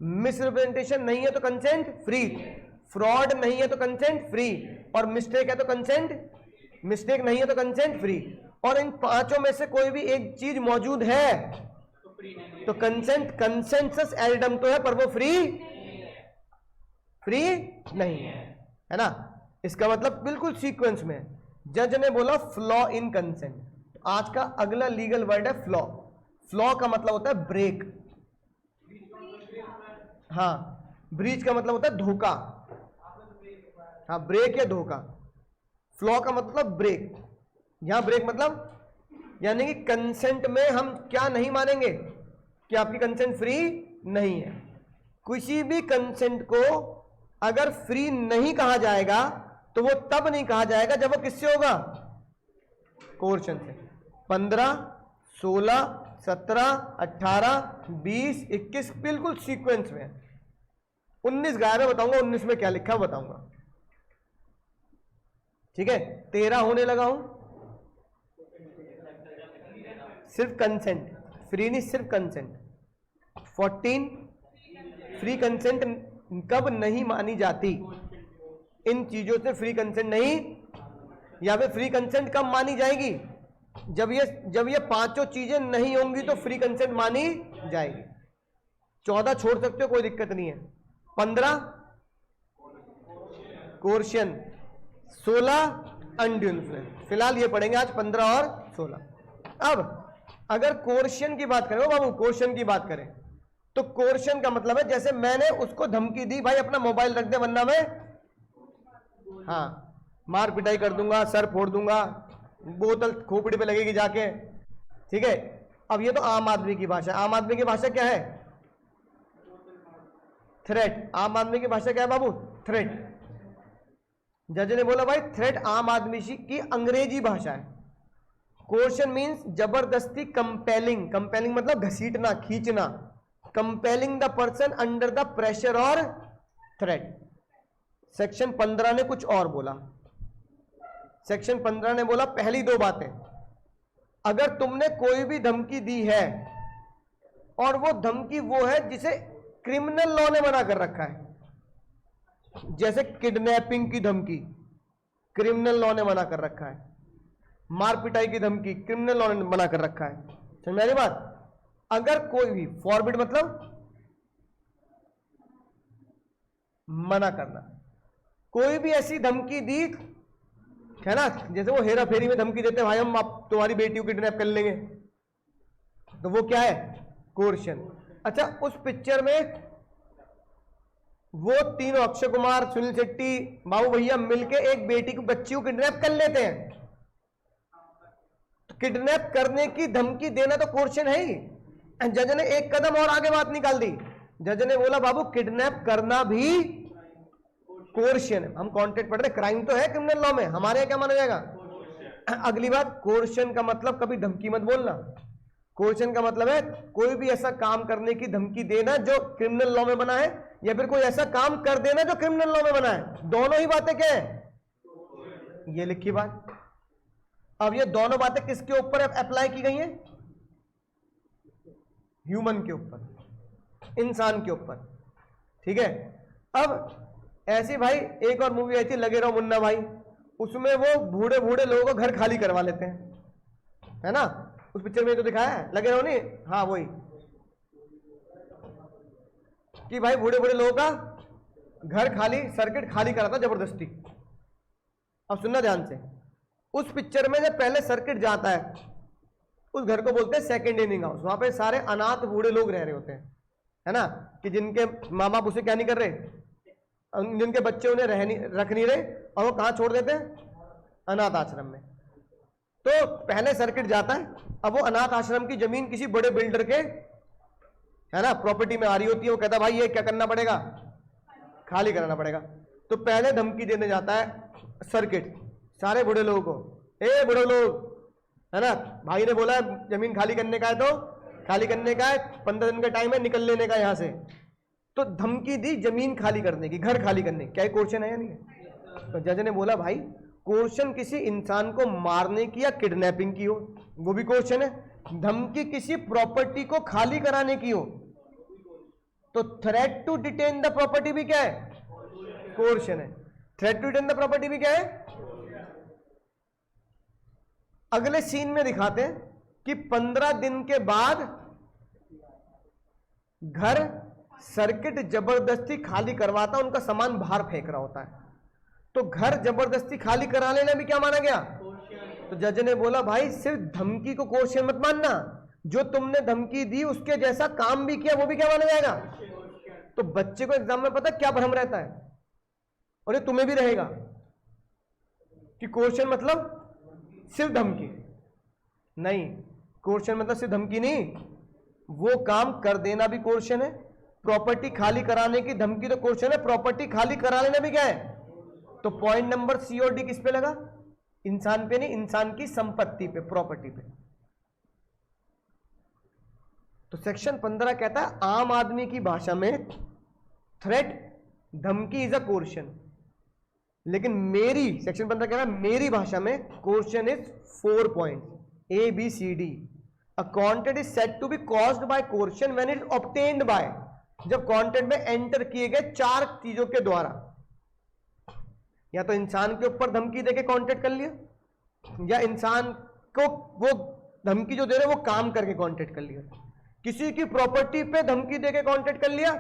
मिसरिप्रेजेंटेशन नहीं है तो कंसेंट फ्री, फ्रॉड नहीं है तो कंसेंट फ्री, और मिस्टेक है तो मिस्टेक नहीं है तो कंसेंट फ्री। और इन पांचों में से कोई भी एक चीज मौजूद है तो कंसेंसस एरिडम तो है, पर वो फ्री नहीं है ना? इसका मतलब बिल्कुल सीक्वेंस में। जज ने बोला फ्लॉ इन कंसेंट। आज का अगला लीगल वर्ड है फ्लॉ। फ्लॉ का मतलब होता है ब्रेक। हाँ, ब्रीच का मतलब होता है धोखा। हाँ, ब्रेक या धोखा। फ्लॉ का मतलब ब्रेक। यहां ब्रेक मतलब यानी कि कंसेंट में हम क्या नहीं मानेंगे कि आपकी कंसेंट फ्री नहीं है। किसी भी कंसेंट को अगर फ्री नहीं कहा जाएगा तो वो तब नहीं कहा जाएगा जब वो किससे होगा? कोर्शन से। 15, 16, 17, 18, 20, 21 बिल्कुल सीक्वेंस में है। 19 गायब है, बताऊंगा 19 में क्या लिखा है बताऊंगा। ठीक है, 13 होने लगा हूं, सिर्फ कंसेंट, फ्री नहीं सिर्फ कंसेंट। 14 फ्री कंसेंट कब नहीं मानी जाती, इन चीजों से फ्री कंसेंट नहीं, या फिर फ्री कंसेंट कब मानी जाएगी, जब ये पांचों चीजें नहीं होंगी तो फ्री कंसेंट मानी जाएगी। 14 छोड़ सकते हो, कोई दिक्कत नहीं है। 15 कोर्शन, 16 अनड्यू इन्फ्लुएंस। फिलहाल ये पढ़ेंगे आज 15 और 16। अब अगर कोर्शन की बात करें बाबू, कोर्शन की बात करें तो कोर्शन का मतलब है जैसे मैंने उसको धमकी दी, भाई अपना मोबाइल रख दे वरना मैं मार पिटाई कर दूंगा, सर फोड़ दूंगा, बोतल खोपड़ी पे लगेगी जाके। ठीक है, अब ये तो आम आदमी की भाषा। आम आदमी की भाषा क्या है? थ्रेट। आम आदमी की भाषा क्या है बाबू? थ्रेट। जज ने बोला भाई थ्रेट आम आदमी की अंग्रेजी भाषा है। कोर्शन मीन्स जबरदस्ती, कंपेलिंग। कंपेलिंग मतलब घसीटना, खींचना। Compelling the person under the pressure और थ्रेट। सेक्शन 15 ने कुछ और बोला। सेक्शन 15 ने बोला पहली दो बातें, अगर तुमने कोई भी धमकी दी है और वो धमकी वो है जिसे क्रिमिनल लॉ ने मना कर रखा है, जैसे किडनैपिंग की धमकी क्रिमिनल लॉ ने मना कर रखा है, मार पिटाई की धमकी क्रिमिनल लॉ ने मना कर रखा है। समझ में आ रही बात? अगर कोई भी फॉरबिड मतलब मना करना, कोई भी ऐसी धमकी दी है ना, जैसे वो हेरा फेरी में धमकी देते हैं भाई हम आप तुम्हारी बेटी को किडनैप कर लेंगे, तो वो क्या है? कोर्शन। अच्छा, उस पिक्चर में वो तीनों अक्षय कुमार, सुनील शेट्टी, बाबू भैया मिलके एक बेटी को, बच्ची को किडनैप कर लेते हैं, तो किडनैप करने की धमकी देना तो कोर्शन है ही। जज ने एक कदम और आगे बात निकाल दी। जज ने बोला बाबू किडनैप करना भी कोर्शन है। हम कॉन्टेक्ट पढ़ रहे, क्राइम तो है क्रिमिनल लॉ में, हमारे यहाँ क्या माना जाएगा? अगली बात, कोर्शन का मतलब कभी धमकी मत बोलना। कोर्शन का मतलब है कोई भी ऐसा काम करने की धमकी देना जो क्रिमिनल लॉ में बना है, या फिर कोई ऐसा काम कर देना जो क्रिमिनल लॉ में बना है। दोनों ही बातें क्या है? ये लिखी बात। अब ये दोनों बातें किसके ऊपर अप्लाई की गई हैं? ह्यूमन के ऊपर, इंसान के ऊपर। ठीक है, अब ऐसी भाई एक और मूवी आई थी लगे रहो मुन्ना भाई, उसमें वो बूढ़े बूढ़े लोगों को घर खाली करवा लेते हैं, है ना? उस पिक्चर में तो दिखाया है, लगे रहो नहीं, हाँ वही, कि भाई बूढ़े बूढ़े लोगों का घर खाली, सर्किट खाली कराता जबरदस्ती। अब सुनना ध्यान से, उस पिक्चर में जब पहले सर्किट जाता है, उस घर को बोलते हैं सेकेंड इनिंग हाउस। वहां पे सारे अनाथ बूढ़े लोग रह रहे होते हैं, है ना, कि जिनके माँ बाप उसे क्या नहीं कर रहे, जिनके बच्चे उन्हें रख नहीं रहे, और वो कहां छोड़ देते हैं? अनाथ आश्रम में। तो पहले सर्किट जाता है, अब वो अनाथ आश्रम की जमीन किसी बड़े बिल्डर के, है ना, प्रॉपर्टी में आ रही होती है। वो कहता है भाई ये क्या करना पड़ेगा? खाली कराना पड़ेगा। तो पहले धमकी देने जाता है सर्किट सारे बूढ़े लोगों को, ए बूढ़े लोग, है ना, भाई ने बोला जमीन खाली करने का है तो खाली करने का है, 15 दिन का टाइम है निकल लेने का यहां से। तो धमकी दी जमीन खाली करने की, घर खाली करने की। क्या क्वेश्चन है या नहीं है? तो जज ने बोला भाई क्वेश्चन किसी इंसान को मारने की या किडनैपिंग की हो, वो भी क्वेश्चन है। धमकी किसी प्रॉपर्टी को खाली कराने की हो, तो threat to detain the property भी क्या है? क्वेश्चन है। Threat to detain the property भी क्या है? अगले सीन में दिखाते हैं कि 15 दिन के बाद घर सर्किट जबरदस्ती खाली करवाता, उनका सामान बाहर फेंक रहा होता है। तो घर जबरदस्ती खाली करा लेना भी क्या माना गया? तो जज ने बोला भाई सिर्फ धमकी को क्वेश्चन मत मानना, जो तुमने धमकी दी उसके जैसा काम भी किया वो भी क्या माना जाएगा? तो बच्चे को एग्जाम में पता क्या भ्रम रहता है, और ये तुम्हें भी रहेगा, कि क्वेश्चन मतलब सिर्फ धमकी नहीं। क्वेश्चन मतलब सिर्फ धमकी नहीं, वो काम कर देना भी क्वेश्चन है। प्रॉपर्टी खाली कराने की धमकी तो क्वेश्चन है, प्रॉपर्टी खाली करा लेना भी क्या है? तो पॉइंट नंबर सी और डी किस पे लगा? इंसान पे नहीं, इंसान की संपत्ति पे, प्रॉपर्टी पे। तो सेक्शन 15 कहता है आम आदमी की भाषा में थ्रेट, धमकी इज अ कोर्शन, लेकिन मेरी सेक्शन 15 कह रहा है मेरी भाषा में coercion is 4 point A B C D। A content is said to be caused by coercion when it obtained by, जब कॉन्टेंट में एंटर किए गए 4 चीजों के द्वारा, या तो इंसान के ऊपर धमकी देके कॉन्टेक्ट कर लिया, या इंसान को वो धमकी जो दे रहे वो काम करके कॉन्टेक्ट कर लिया, किसी की प्रॉपर्टी पे धमकी देके कॉन्टेक्ट कर लिया,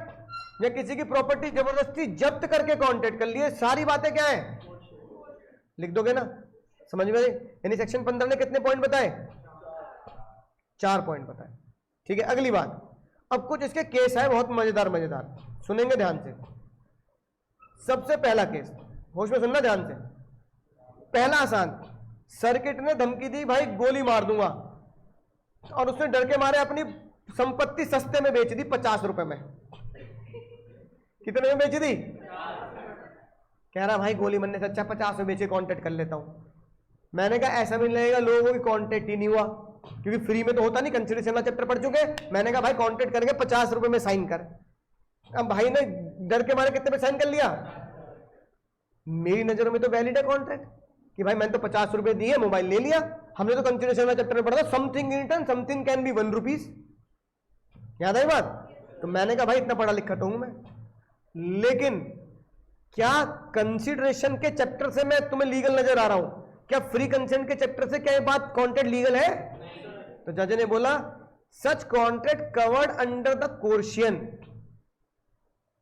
या किसी की प्रॉपर्टी जबरदस्ती जब्त करके कॉन्टेक्ट कर लिए। सारी बातें क्या है, लिख दोगे ना, समझ में? यानी सेक्शन 15 ने कितने पॉइंट बताए? 4 पॉइंट बताए। ठीक है, अगली बात, अब कुछ इसके केस है बहुत मजेदार मजेदार, सुनेंगे ध्यान से। सबसे पहला केस, होश में सुनना ध्यान से। पहला आसान, सर्किट ने धमकी दी भाई गोली मार दूंगा, और उसने डर के मारे अपनी संपत्ति सस्ते में बेच दी 50 रुपए में। कितने में बेच दी? कह रहा भाई गोली मरने से अच्छा 50 में बेचे, कांटेक्ट कर लेता हूं। मैंने कहा ऐसा भी लगेगा, लोगों की कांटेक्ट ही नहीं हुआ, क्योंकि फ्री में तो होता नहीं, कंसिडरेशन वाला चैप्टर पढ़ चुके। मैंने कहा भाई कांटेक्ट करके 50 रुपए में साइन कर। अब भाई ने डर के मारे कितने में साइन कर लिया? मेरी नजरों में तो वैलिड है कॉन्ट्रैक्ट, कि भाई मैंने तो 50 रुपए दिए, मोबाइल ले लिया। हमने तो कंसिडरेशन वाला चैप्टर में पढ़ा था, something in return something can be 1 rupees. याद आई बात? तो मैंने कहा भाई इतना पढ़ा लिखा तो हूं मैं, लेकिन क्या कंसिडरेशन के चैप्टर से मैं तुम्हें लीगल नजर आ रहा हूं? क्या फ्री कंसेंट के चैप्टर से क्या ये बात कॉन्ट्रैक्ट लीगल है? तो जज ने बोला such contract covered under the coercion.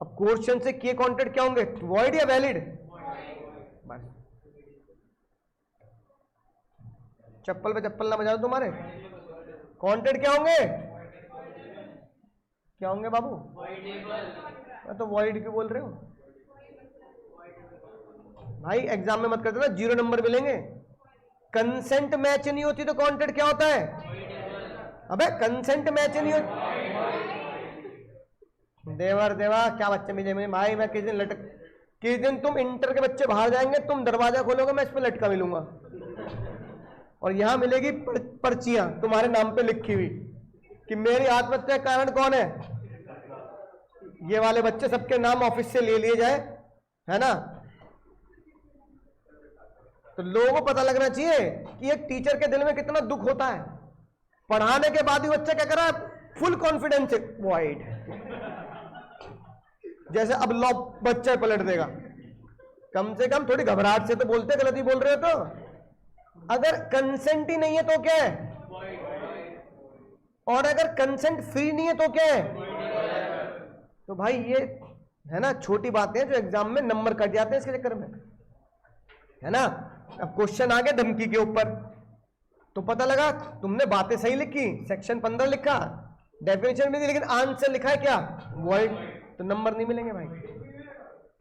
अब कोर्शियन से किए कॉन्ट्रैक्ट क्या होंगे, वॉइड या वैलिड? बस चप्पल पे चप्पल ना बजा दो तुम्हारे। कॉन्ट्रैक्ट क्या होंगे? क्या होंगे बाबू? तो वॉइड क्यों बोल रहे हो भाई? एग्जाम में मत कर देना, 0 नंबर मिलेंगे। कंसेंट मैच नहीं होती तो कॉन्ट्रैक्ट क्या होता है? अबे कंसेंट मैच नहीं होती। देवर देवा क्या बच्चे मिले मेरे भाई। मैं किस दिन तुम इंटर के बच्चे बाहर जाएंगे, तुम दरवाजा खोलोगे, मैं इस पे लटका मिलूंगा, और यहां मिलेगी पर्चियां तुम्हारे नाम पे लिखी हुई कि मेरी आत्महत्या का कारण कौन है। ये वाले बच्चे सबके नाम ऑफिस से ले लिए जाए, है ना? तो लोगों को पता लगना चाहिए कि एक टीचर के दिल में कितना दुख होता है। पढ़ाने के बाद ही बच्चा क्या कर रहा है, फुल कॉन्फिडेंस, वॉइड, जैसे अब लॉ बच्चा पलट देगा। कम से कम थोड़ी घबराहट से तो बोलते, गलती बोल रहे हो तो। अगर कंसेंट ही नहीं है तो क्या है, और अगर कंसेंट फ्री नहीं है तो क्या है? तो भाई ये है ना छोटी बातें जो एग्जाम में नंबर कट जाते हैं इसके चक्कर में, है ना? अब क्वेश्चन आ गया धमकी के ऊपर, तो पता लगा तुमने बातें सही लिखी, सेक्शन 15 लिखा, डेफिनेशन में दी, लेकिन आंसर लिखा है क्या, वॉइड, तो नंबर नहीं मिलेंगे भाई।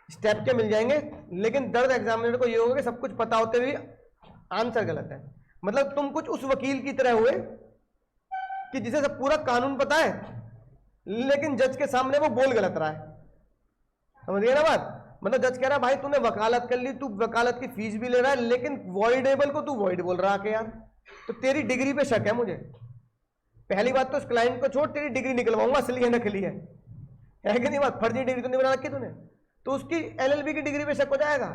स्टेप के मिल जाएंगे, लेकिन दर्द एग्जामिनर को ये होगा कि सब कुछ पता होते हुए आंसर गलत है। मतलब तुम कुछ उस वकील की तरह हुए कि जिसे सब पूरा कानून पता है, लेकिन जज के सामने वो बोल गलत रहा है। समझ गए ना बात? मतलब जज कह रहा है भाई तूने वकालत कर ली, तू वकालत की फीस भी ले रहा है, लेकिन वॉइडेबल को तू वॉइड बोल रहा है यार, तो तेरी डिग्री पे शक है मुझे। पहली बात तो उस क्लाइंट को छोड़, तेरी डिग्री निकलवाऊंगा, असली है नकली है कि नहीं बात? फर्जी डिग्री तो नहीं बना रखी तूने, तो उसकी LLB की डिग्री पे शक हो जाएगा।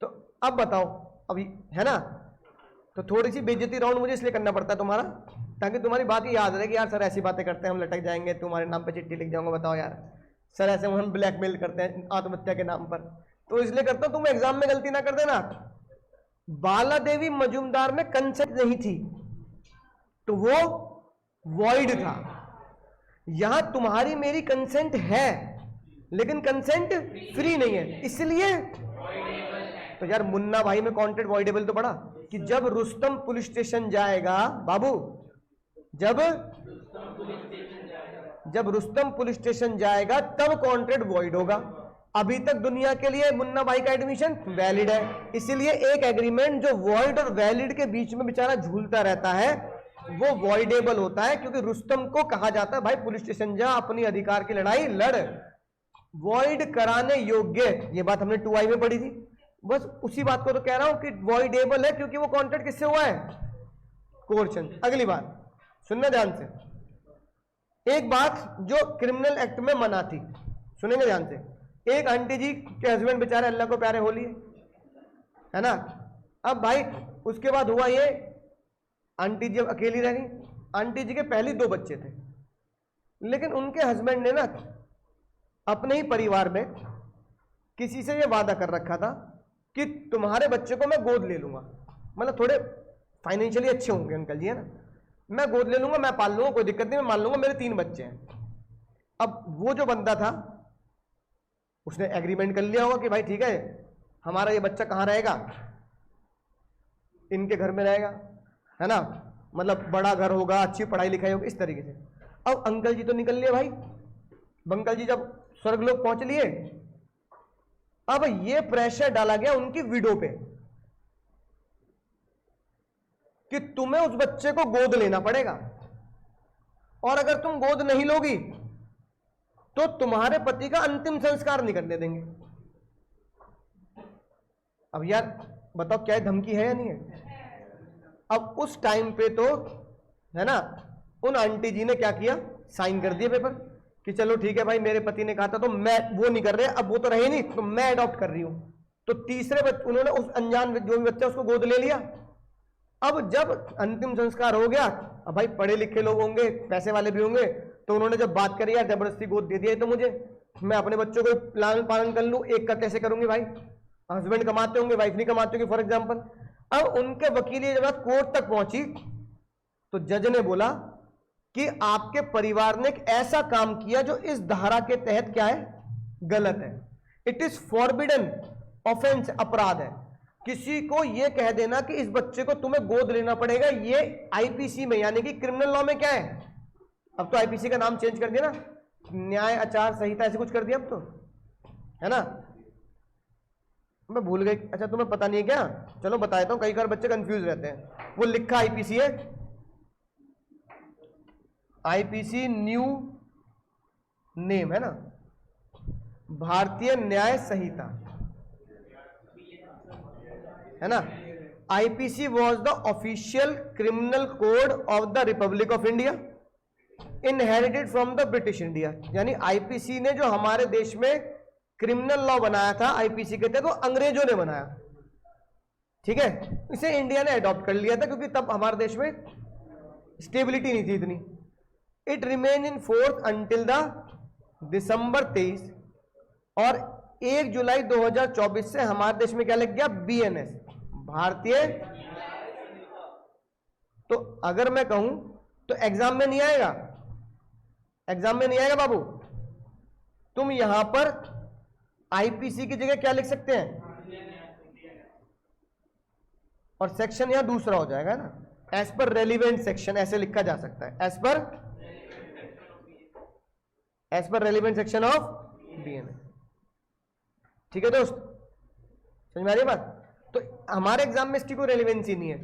तो अब बताओ, अभी है ना, तो थोड़ी सी बेइज्जती राउंड मुझे इसलिए करना पड़ता है तुम्हारा, ताकि तुम्हारी बात ही याद रहे कि यार सर ऐसी बातें करते हैं, हम लटक जाएंगे, तुम्हारे नाम पे चिट्ठी लिख जाऊंगा, बताओ यार सर ऐसे हम ब्लैकमेल करते हैं आत्महत्या के नाम पर। तो इसलिए करता हूं तुम एग्जाम में गलती ना कर देना। बाला देवी मजूमदार में कंसेंट नहीं थी तो वो वॉइड था। यहां तुम्हारी मेरी कंसेंट है, लेकिन कंसेंट फ्री नहीं है, इसलिए तो यार मुन्ना भाई में कॉन्ट्रैक्ट वॉइडेबल तो पड़ा कि जब रुस्तम पुलिस स्टेशन जाएगा बाबू, जब रुस्तम पुलिस स्टेशन जाएगा तब कॉन्ट्रैक्ट वॉइड होगा। अभी तक दुनिया के लिए मुन्ना भाई का एडमिशन वैलिड है, इसीलिए एक एग्रीमेंट जो वॉइड और वैलिड के बीच में बेचारा झूलता रहता है वो वॉइडेबल होता है, क्योंकि रुस्तम को कहा जाता है भाई पुलिस स्टेशन जा, अपनी अधिकार की लड़ाई लड़। वॉइड कराने योग्य, ये बात हमने 2I में पढ़ी थी, बस उसी बात को तो कह रहा हूं कि वॉइडेबल है क्योंकि वो कॉन्ट्रैक्ट किससे हुआ है, कोर्शन। अगली बात सुनना ध्यान से, एक बात जो क्रिमिनल एक्ट में मना थी, सुनेंगे ध्यान से। एक आंटी जी के हस्बैंड बेचारे अल्लाह को प्यारे हो लिए, है ना। अब भाई उसके बाद हुआ ये, आंटी जी अब अकेली रह गई। आंटी जी के पहले 2 बच्चे थे, लेकिन उनके हस्बैंड ने ना अपने ही परिवार में किसी से ये वादा कर रखा था कि तुम्हारे बच्चे को मैं गोद ले लूंगा, मतलब थोड़े फाइनेंशियली अच्छे होंगे अंकल जी, है ना, मैं गोद ले लूंगा, मैं पाल लूंगा, कोई दिक्कत नहीं, मैं मान लूंगा, मेरे 3 बच्चे हैं। अब वो जो बंदा था उसने एग्रीमेंट कर लिया होगा कि भाई ठीक है, हमारा ये बच्चा कहाँ रहेगा, इनके घर में रहेगा, है ना, मतलब बड़ा घर होगा, अच्छी पढ़ाई लिखाई होगी, इस तरीके से। अब अंकल जी तो निकल लिए भाई, अंकल जी जब स्वर्गलोक पहुंच लिए, अब ये प्रेशर डाला गया उनकी विडो पे कि तुम्हें उस बच्चे को गोद लेना पड़ेगा, और अगर तुम गोद नहीं लोगी तो तुम्हारे पति का अंतिम संस्कार नहीं करने देंगे। अब यार बताओ क्या धमकी है या नहीं है। अब उस टाइम पे तो, है ना, उन आंटी जी ने क्या किया, साइन कर दिया पेपर कि चलो ठीक है भाई, मेरे पति ने कहा था तो मैं वो नहीं कर रहे, अब वो तो रहे नहीं, तो मैं अडॉप्ट कर रही हूं। तो तीसरे बच्चे उन्होंने उस अनजान जो भी बच्चा उसको गोद ले लिया। अब जब अंतिम संस्कार हो गया, अब भाई पढ़े लिखे लोग होंगे, पैसे वाले भी होंगे, तो उन्होंने जब बात करी यार जबरदस्ती गोद दे दिया, तो मुझे, मैं अपने बच्चों को लालन पालन कर लूं, एक का कैसे करूंगी भाई, हस्बैंड कमाते होंगे, वाइफ नहीं कमाते होंगे फॉर एग्जाम्पल। अब उनके वकील ये जब कोर्ट तक पहुंची तो जज ने बोला कि आपके परिवार ने एक ऐसा काम किया जो इस धारा के तहत क्या है, गलत है, इट इज फॉरबिडन ऑफेंस, अपराध है। किसी को यह कह देना कि इस बच्चे को तुम्हें गोद लेना पड़ेगा, ये आईपीसी में यानी कि क्रिमिनल लॉ में क्या है, अब तो आईपीसी का नाम चेंज कर दिया ना, न्याय आचार संहिता ऐसे कुछ कर दिया अब तो, है ना, मैं भूल गई, अच्छा तुम्हें पता नहीं है क्या, चलो बताता हूं, कई बार बच्चे कंफ्यूज रहते हैं। वो लिखा आईपीसी है, आईपीसी न्यू नेम है ना, भारतीय न्याय संहिता, है ना। IPC was the official criminal code of the Republic of India, inherited from the British India. यानी आईपीसी ने जो हमारे देश में क्रिमिनल लॉ बनाया था, आईपीसी के तहत, वो अंग्रेजों ने बनाया, ठीक है, इसे इंडिया ने अडॉप्ट कर लिया था क्योंकि तब हमारे देश में स्टेबिलिटी नहीं थी इतनी। It remain in force until the दिसंबर 23, और 1 जुलाई 2024 से हमारे देश में क्या लग गया, बीएनएस, भारतीय। तो अगर मैं कहूं तो एग्जाम में नहीं आएगा, एग्जाम में नहीं आएगा बाबू, तुम यहां पर आईपीसी की जगह क्या लिख सकते हैं, और सेक्शन यहां दूसरा हो जाएगा ना, एज पर रेलिवेंट सेक्शन, ऐसे लिखा जा सकता है, as per relevant section of BNS. ठीक है दोस्त, समझ में आ रही है बात। तो हमारे एग्जाम में इसकी कोई रेलिवेंसी नहीं है,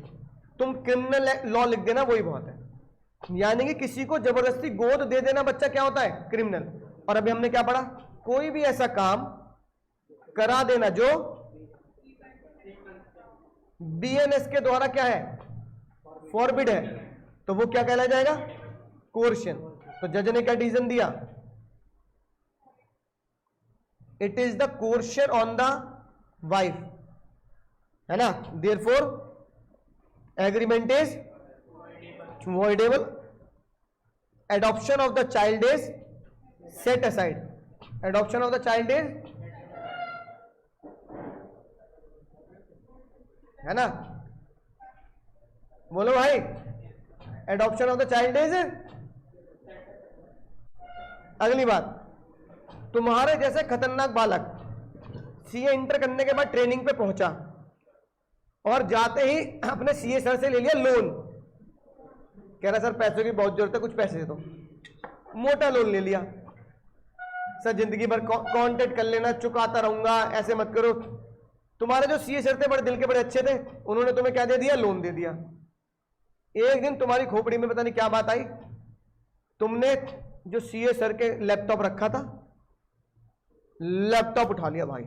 तुम क्रिमिनल लॉ लिख देना वही बहुत है। यानी कि किसी को जबरदस्ती गोद दे देना बच्चा क्या होता है, क्रिमिनल। और अभी हमने क्या पढ़ा, कोई भी ऐसा काम करा देना जो बीएनएस के द्वारा क्या है, फॉरबिड है, तो वो क्या कहलाया जाएगा, कोर्शन। तो जज ने क्या डिसीजन दिया, it is the coercion on the wife, है ना, therefore agreement is voidable, adoption of the child is set aside, adoption of the child is, है ना, बोलो भाई, adoption of the child is। अगली बात, तुम्हारे जैसे खतरनाक बालक सीए इंटर करने के बाद ट्रेनिंग पे पहुंचा और जाते ही अपने सीए सर से ले लिया लोन, कह रहा सर पैसों की बहुत जरूरत है, कुछ पैसे दे दो, मोटा लोन ले लिया, सर जिंदगी भर कांटेक्ट कर लेना, चुकाता रहूंगा, ऐसे मत करो। तुम्हारे जो सीए सर थे बड़े दिल के बड़े अच्छे थे, उन्होंने तुम्हें क्या दे दिया, लोन दे दिया। एक दिन तुम्हारी खोपड़ी में पता नहीं क्या बात आई, तुमने जो सीए सर के लैपटॉप रखा था, लैपटॉप उठा लिया भाई,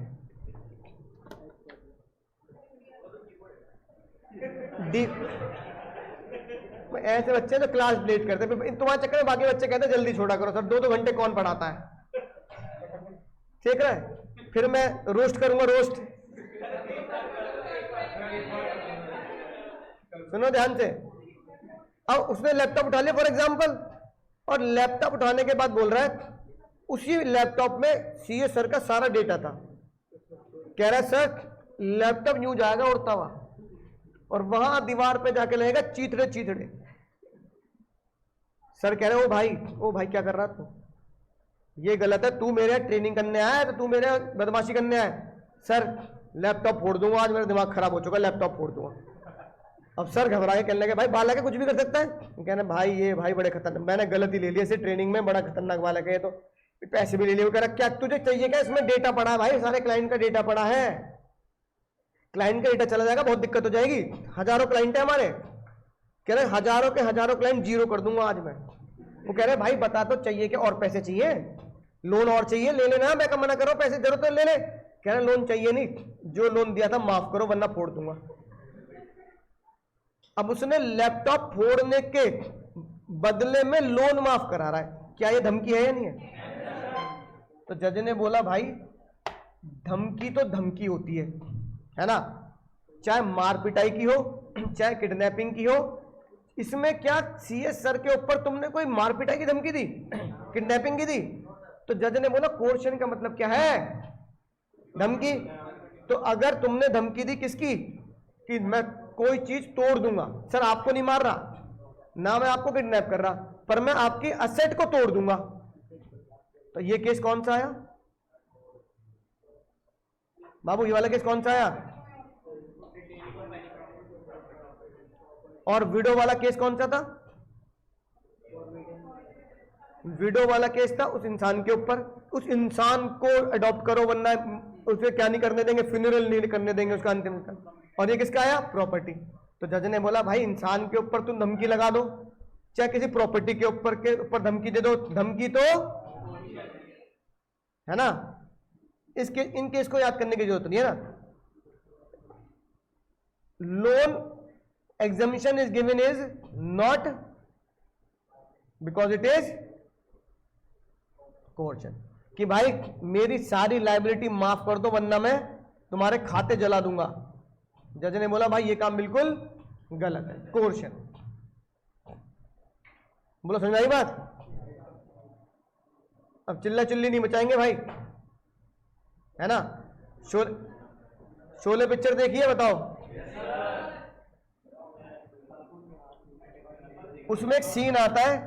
ऐसे बच्चे तो क्लास लेट करते हैं, तुम्हारे चक्कर में बाकी बच्चे कहते हैं जल्दी छोड़ा करो सर, 2-2 घंटे कौन पढ़ाता है, ठीक है। फिर मैं रोस्ट करूंगा, रोस्ट। सुनो ध्यान से, अब उसने लैपटॉप उठा लिया फॉर एग्जाम्पल, और लैपटॉप उठाने के बाद बोल रहा है उसी लैपटॉप में सीए सर का सारा डेटा था। कह रहा है सर लैपटॉप यूं जाएगा उड़ता हुआ, और वहां दीवार पे जाके लगेगा चीथड़े चीथड़े। सर कह रहे ओ भाई क्या कर रहा तू, ये गलत है, तू मेरे ट्रेनिंग करने आया है तो तू मेरे बदमाशी करने आया है। सर लैपटॉप फोड़ दूंगा, आज मेरा दिमाग खराब हो चुका, लैपटॉप फोड़ दूंगा। अब सर घबरा के कहने लगे भाई बालक है, कुछ भी कर सकता है। कहना भाई ये भाई बड़े खतरनाक, मैंने गलती ले ली इसे ट्रेनिंग में, बड़ा खतरनाक बालक है, तो पैसे भी ले लिए। वो कह रहा क्या तुझे चाहिए क्या, इसमें डेटा पड़ा है भाई, सारे क्लाइंट का डेटा पड़ा है, क्लाइंट का डेटा चला जाएगा बहुत दिक्कत हो जाएगी, हजारों क्लाइंट है हमारे। कह रहे हजारों के हजारों क्लाइंट जीरो कर दूंगा आज मैं। वो कह रहे भाई बता तो चाहिए क्या, और पैसे चाहिए, लोन और चाहिए, ले लेना, मैं कब मना करो, पैसे जरूरत है ले ले। कह रहे लोन चाहिए नहीं, जो लोन दिया था माफ करो वरना फोड़ दूंगा। अब उसने लैपटॉप फोड़ने के बदले में लोन माफ करा रहा है, क्या ये धमकी है या नहीं है? तो जज ने बोला भाई धमकी तो धमकी होती है ना, चाहे मार पिटाई की हो चाहे किडनैपिंग की हो, इसमें क्या सीएस सर के ऊपर तुमने कोई मार पिटाई की धमकी दी, किडनैपिंग की दी? तो जज ने बोला कोर्शन का मतलब क्या है, धमकी। तो अगर तुमने धमकी दी किसकी, कि मैं कोई चीज तोड़ दूंगा, सर आपको नहीं मार रहा ना, मैं आपको किडनैप कर रहा, पर मैं आपकी असेट को तोड़ दूंगा, तो ये केस कौन सा आया बाबू, ये वाला केस कौन सा आया? और विडो वाला केस कौन सा था? विडो वाला केस था उस इंसान के ऊपर, उस इंसान को अडॉप्ट करो वरना उसे क्या नहीं करने देंगे, फ्यूनरल नहीं करने देंगे उसका अंतिम संस्कार। और ये किसका आया? प्रॉपर्टी। तो जज ने बोला भाई इंसान के ऊपर तुम धमकी लगा दो, चाहे किसी प्रॉपर्टी के ऊपर धमकी दे दो, धमकी तो है ना। इसके इन केस को याद करने की जरूरत नहीं है ना। Loan examination is given is not because it is coercion, कि भाई मेरी सारी लायबिलिटी माफ कर दो वरना मैं तुम्हारे खाते जला दूंगा। जज ने बोला भाई ये काम बिल्कुल गलत है, कोर्शन। बोलो समझ आई बात? अब चिल्ला चिल्ली नहीं मचाएंगे भाई, है ना। शोले पिक्चर देखिए, बताओ उसमें एक सीन आता है,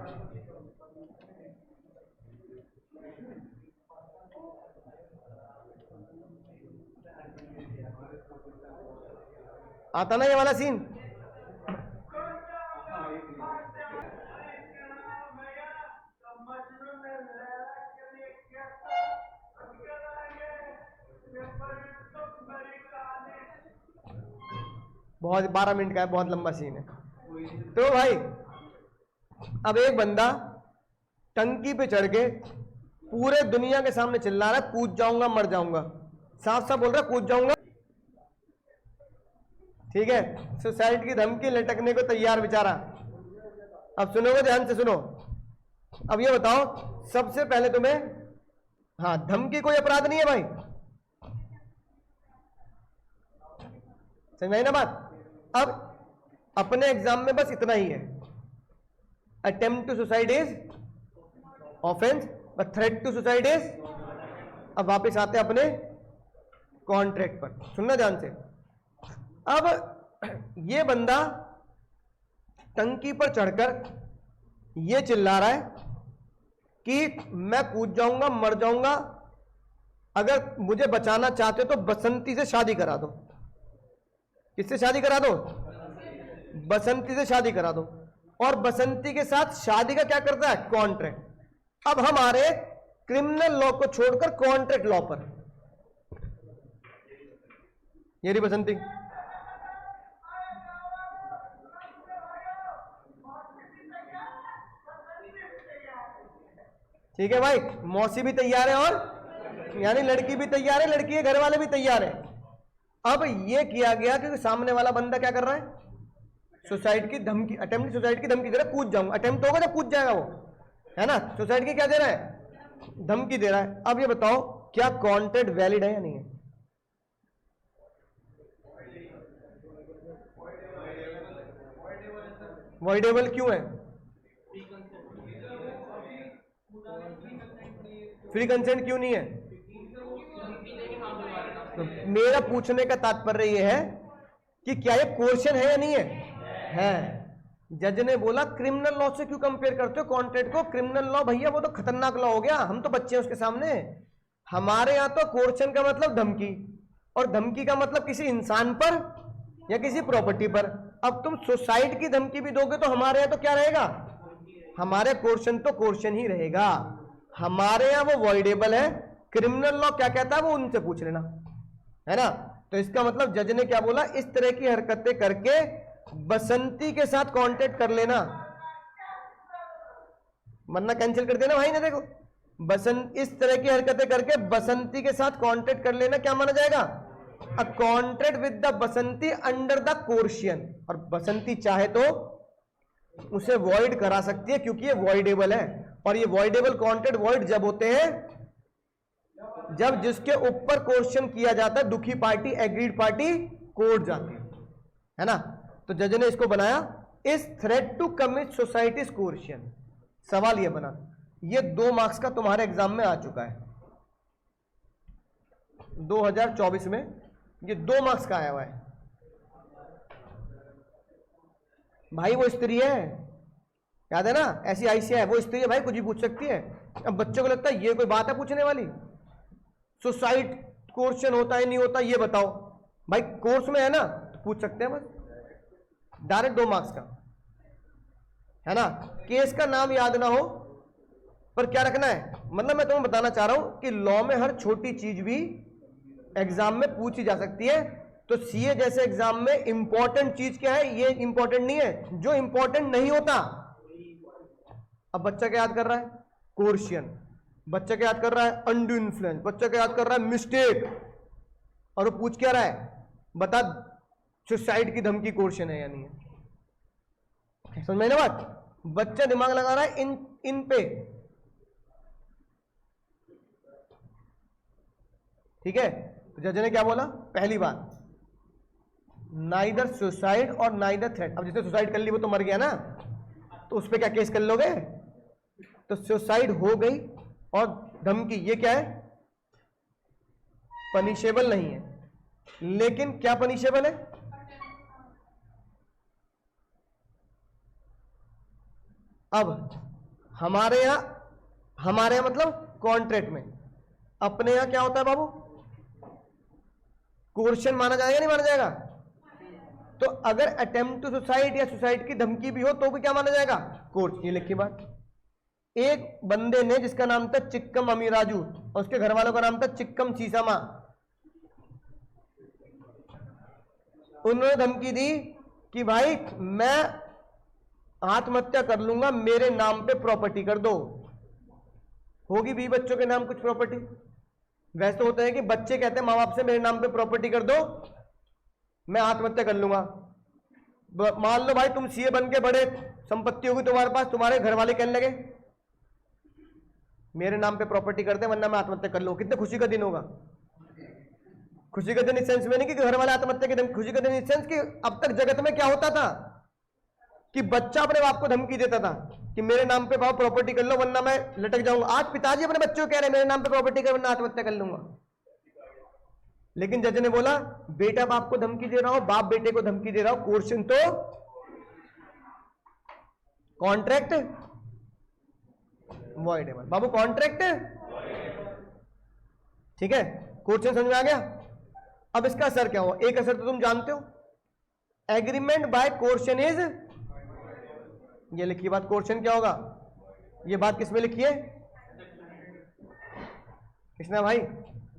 आता ना ये वाला सीन, बहुत 12 मिनट का है, बहुत लंबा सीन है। तो भाई अब एक बंदा टंकी पे चढ़ के पूरे दुनिया के सामने चिल्ला रहा है कूद जाऊंगा मर जाऊंगा, साफ साफ बोल रहा है कूद जाऊंगा, ठीक है। सुसाइड की धमकी लटकने को तैयार बेचारा। अब सुनोगे ध्यान से सुनो। अब ये बताओ सबसे पहले तुम्हें, हाँ धमकी कोई अपराध नहीं है भाई, समझ में आई ना बात। अब अपने एग्जाम में बस इतना ही है, attempt to suicide is offence but threat to suicide is. अब वापस आते हैं अपने कॉन्ट्रैक्ट पर, सुनना ध्यान से। अब ये बंदा टंकी पर चढ़कर ये चिल्ला रहा है कि मैं कूद जाऊंगा मर जाऊंगा, अगर मुझे बचाना चाहते हो तो बसंती से शादी करा दो। किससे शादी करा दो? बसंती से शादी करा दो। और बसंती के साथ शादी का क्या करता है? कॉन्ट्रैक्ट। अब हमारे क्रिमिनल लॉ को छोड़कर कॉन्ट्रैक्ट लॉ पर, ये रही बसंती। ठीक है भाई, मौसी भी तैयार है और यानी लड़की भी तैयार है, लड़की के घर वाले भी तैयार है। अब ये किया गया कि सामने वाला बंदा क्या कर रहा है? सुसाइड की धमकी, अटेम्प्ट सुसाइड की धमकी दे रहा है, कूद जाऊंगा, अटेम्प्ट होगा जब कूद जाएगा वो, है ना। सुसाइड की क्या दे रहा है, धमकी दे रहा है। अब ये बताओ क्या कॉन्ट्रैक्ट वैलिड है या नहीं है? वॉइडेबल क्यों है? फ्री कंसेंट क्यों नहीं है? तो मेरा पूछने का तात्पर्य यह है कि क्या ये कोर्शन है या नहीं है? जज ने बोला क्रिमिनल लॉ से क्यों कंपेयर करते हो कॉन्ट्रैक्ट को? क्रिमिनल लॉ भैया वो तो खतरनाक लॉ हो गया, हम तो बच्चे हैं उसके सामने। हमारे यहां तो कोर्शन का मतलब धमकी, और धमकी का मतलब किसी इंसान पर या किसी प्रॉपर्टी पर। अब तुम सुसाइड की धमकी भी दोगे तो हमारे यहां तो क्या रहेगा, हमारे कोर्शन तो कोर्शन ही रहेगा, हमारे यहां वो वॉइडेबल है। क्रिमिनल लॉ क्या कहता है वो उनसे पूछ लेना, है ना। तो इसका मतलब जज ने क्या बोला, इस तरह की हरकतें करके बसंती के साथ कांटेक्ट कर लेना, वरना कैंसिल कर देना भाई ने। देखो बसंत, इस तरह की हरकतें करके बसंती के साथ कांटेक्ट कर लेना क्या माना जाएगा, a contract with the Basanti under the coercion. और बसंती चाहे तो उसे वॉइड करा सकती है क्योंकि ये वॉइडेबल है। और ये वॉइडेबल कॉन्ट्रैक्ट वॉइड जब होते हैं जब जिसके ऊपर क्वेश्चन किया जाता है दुखी पार्टी, एग्रीड पार्टी कोर्ट जाती है ना। तो जज ने इसको बनाया इस थ्रेट टू कमिट सोसाइटी कोर्शियन। सवाल ये बना, ये 2 मार्क्स का तुम्हारे एग्जाम में आ चुका है 2024 में, ये 2 मार्क्स का आया हुआ है भाई। वो स्त्री है, याद है ना, ऐसी आईसी है, वो स्त्री है भाई, कुछ भी पूछ सकती है। अब बच्चों को लगता है ये कोई बात है पूछने वाली, सुसाइड क्वेश्चन होता है नहीं होता ये बताओ भाई, कोर्स में है ना तो पूछ सकते हैं बस, डायरेक्ट 2 मार्क्स का, है ना। केस का नाम याद ना हो पर क्या रखना है, मतलब मैं तुम्हें बताना चाह रहा हूं कि लॉ में हर छोटी चीज भी एग्जाम में पूछी जा सकती है। तो सीए जैसे एग्जाम में इंपॉर्टेंट चीज क्या है, ये इंपॉर्टेंट नहीं है जो इंपॉर्टेंट नहीं होता। अब बच्चा क्या याद कर रहा है, कोर्शियन, बच्चा क्या याद कर रहा है, अनड्यू इन्फ्लुएंस, बच्चा क्या याद कर रहा है, मिस्टेक, और वो पूछ क्या रहा है, बता सुसाइड की धमकी कोर्शियन है या नहीं है। समझ में ना बात, बच्चा दिमाग लगा रहा है इन पे, ठीक है। तो जज ने क्या बोला, पहली बात नाइदर सुसाइड और नाइदर थ्रेट। अब जिसने सुसाइड कर ली वो तो मर गया ना, तो उस पर क्या केस कर लोगे, तो सुसाइड हो गई और धमकी, ये क्या है, पनिशेबल नहीं है। लेकिन क्या पनिशेबल है, अब हमारे यहां मतलब कॉन्ट्रैक्ट में, अपने यहां क्या होता है बाबू, कोर्शन माना जाएगा नहीं माना जाएगा। तो अगर अटेम्प्ट टू सुसाइड या सुसाइड की धमकी भी हो तो भी क्या माना जाएगा, कोर्स। ये लिखी बात, एक बंदे ने जिसका नाम था चिक्कम अमीराजू और उसके घर वालों का नाम था चिक्कम सीसामा, उन्होंने धमकी दी कि भाई मैं आत्महत्या कर लूंगा, मेरे नाम पे प्रॉपर्टी कर दो। होगी भी बच्चों के नाम कुछ प्रॉपर्टी, वैसे तो होता है कि बच्चे कहते हैं माँ बाप से मेरे नाम पे प्रॉपर्टी कर दो, मैं आत्महत्या कर लूंगा। मान लो भाई तुम सीए बन के बड़े संपत्ति होगी तुम्हारे पास, तुम्हारे घर वाले कहने लगे मेरे नाम पे प्रॉपर्टी कर दे वरना मैं आत्महत्या कर लूं, कितने खुशी का दिन होगा। खुशी का दिन इस सेंस में नहीं कि घर वाले आत्महत्या के दिन, खुशी का दिन इस सेंस कि अब तक जगत में क्या होता था कि बच्चा अपने बाप को धमकी देता था कि मेरे नाम पे बाप प्रॉपर्टी कर लो वरना मैं लटक जाऊंगा। आज पिताजी अपने बच्चों को कह रहे हैं मेरे नाम पे प्रॉपर्टी कर वरना आत्महत्या कर लूंगा। लेकिन जज ने बोला बेटा बाप को धमकी दे रहा हो, बाप बेटे को धमकी दे रहा हो, क्वेश्चन तो कॉन्ट्रैक्ट वॉइडेबल बाबू, कॉन्ट्रैक्ट ठीक है। क्वेश्चन समझ में आ गया। अब इसका असर क्या हुआ, एक असर तो तुम जानते हो, एग्रीमेंट बाय क्वेश्चन इज, ये लिखी बात, क्वेश्चन क्या होगा, ये बात किसमें लिखी है, किसने भाई,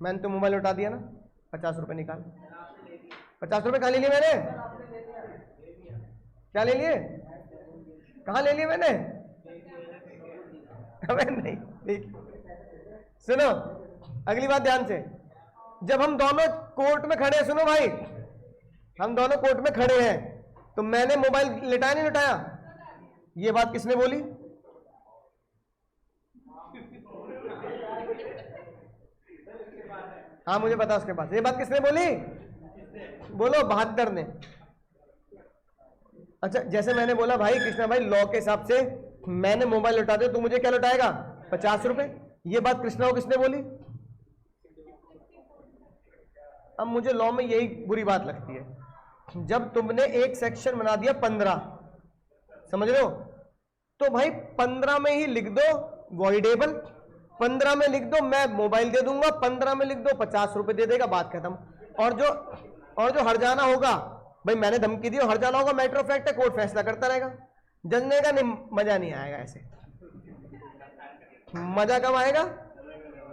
मैंने तो मोबाइल उठा दिया ना, 50 रुपए निकाल, 50 रुपए कहां ले लिए मैंने, क्या ले लिए, कहां ले लिए मैंने, नहीं ठीक। सुनो अगली बात ध्यान से, जब हम दोनों कोर्ट में खड़े हैं, सुनो भाई हम दोनों कोर्ट में खड़े हैं, तो मैंने मोबाइल लिटाया नहीं लिटाया? ये बात किसने बोली? हाँ मुझे पता उसके पास। ये बात किसने बोली? बोलो। 72 ने। अच्छा जैसे मैंने बोला भाई कृष्णा भाई लॉ के हिसाब से मैंने मोबाइल लौटा दिया तो मुझे क्या लौटाएगा? 50 रुपए। ये बात कृष्णा को किसने बोली? अब मुझे लॉ में यही बुरी बात लगती है, जब तुमने एक सेक्शन बना दिया 15, समझ रहे हो, तो भाई 15 में ही लिख दो वॉइडेबल, 15 में लिख दो मैं मोबाइल दे दूंगा, 15 में लिख दो 50 रुपए दे देगा, बात खत्म। और जो हर्जाना होगा भाई मैंने धमकी दी, हर्जाना होगा मैटर ऑफ फैक्ट है, कोर्ट फैसला करता रहेगा। जनने का नहीं, मजा नहीं आएगा ऐसे। मजा कब आएगा?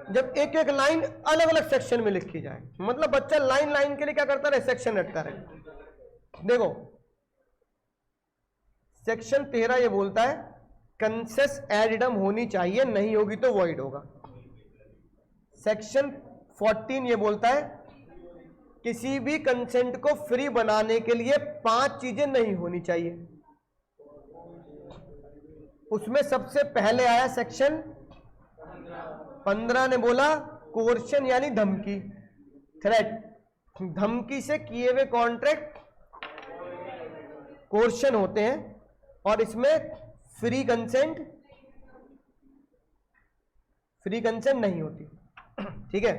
जब एक एक लाइन अलग अलग सेक्शन में लिखी जाए, मतलब बच्चा लाइन लाइन के लिए क्या करता रहे? सेक्शन रटता रहे। देखो सेक्शन 13 ये बोलता है कंसेस एडिडम होनी चाहिए, नहीं होगी तो वॉइड होगा। सेक्शन 14 ये बोलता है किसी भी कंसेंट को फ्री बनाने के लिए 5 चीजें नहीं होनी चाहिए। उसमें सबसे पहले आया सेक्शन 15 ने बोला कोर्शन यानी धमकी, थ्रेट। धमकी से किए हुए कॉन्ट्रैक्ट कोर्शन होते हैं और इसमें फ्री कंसेंट नहीं होती। ठीक है।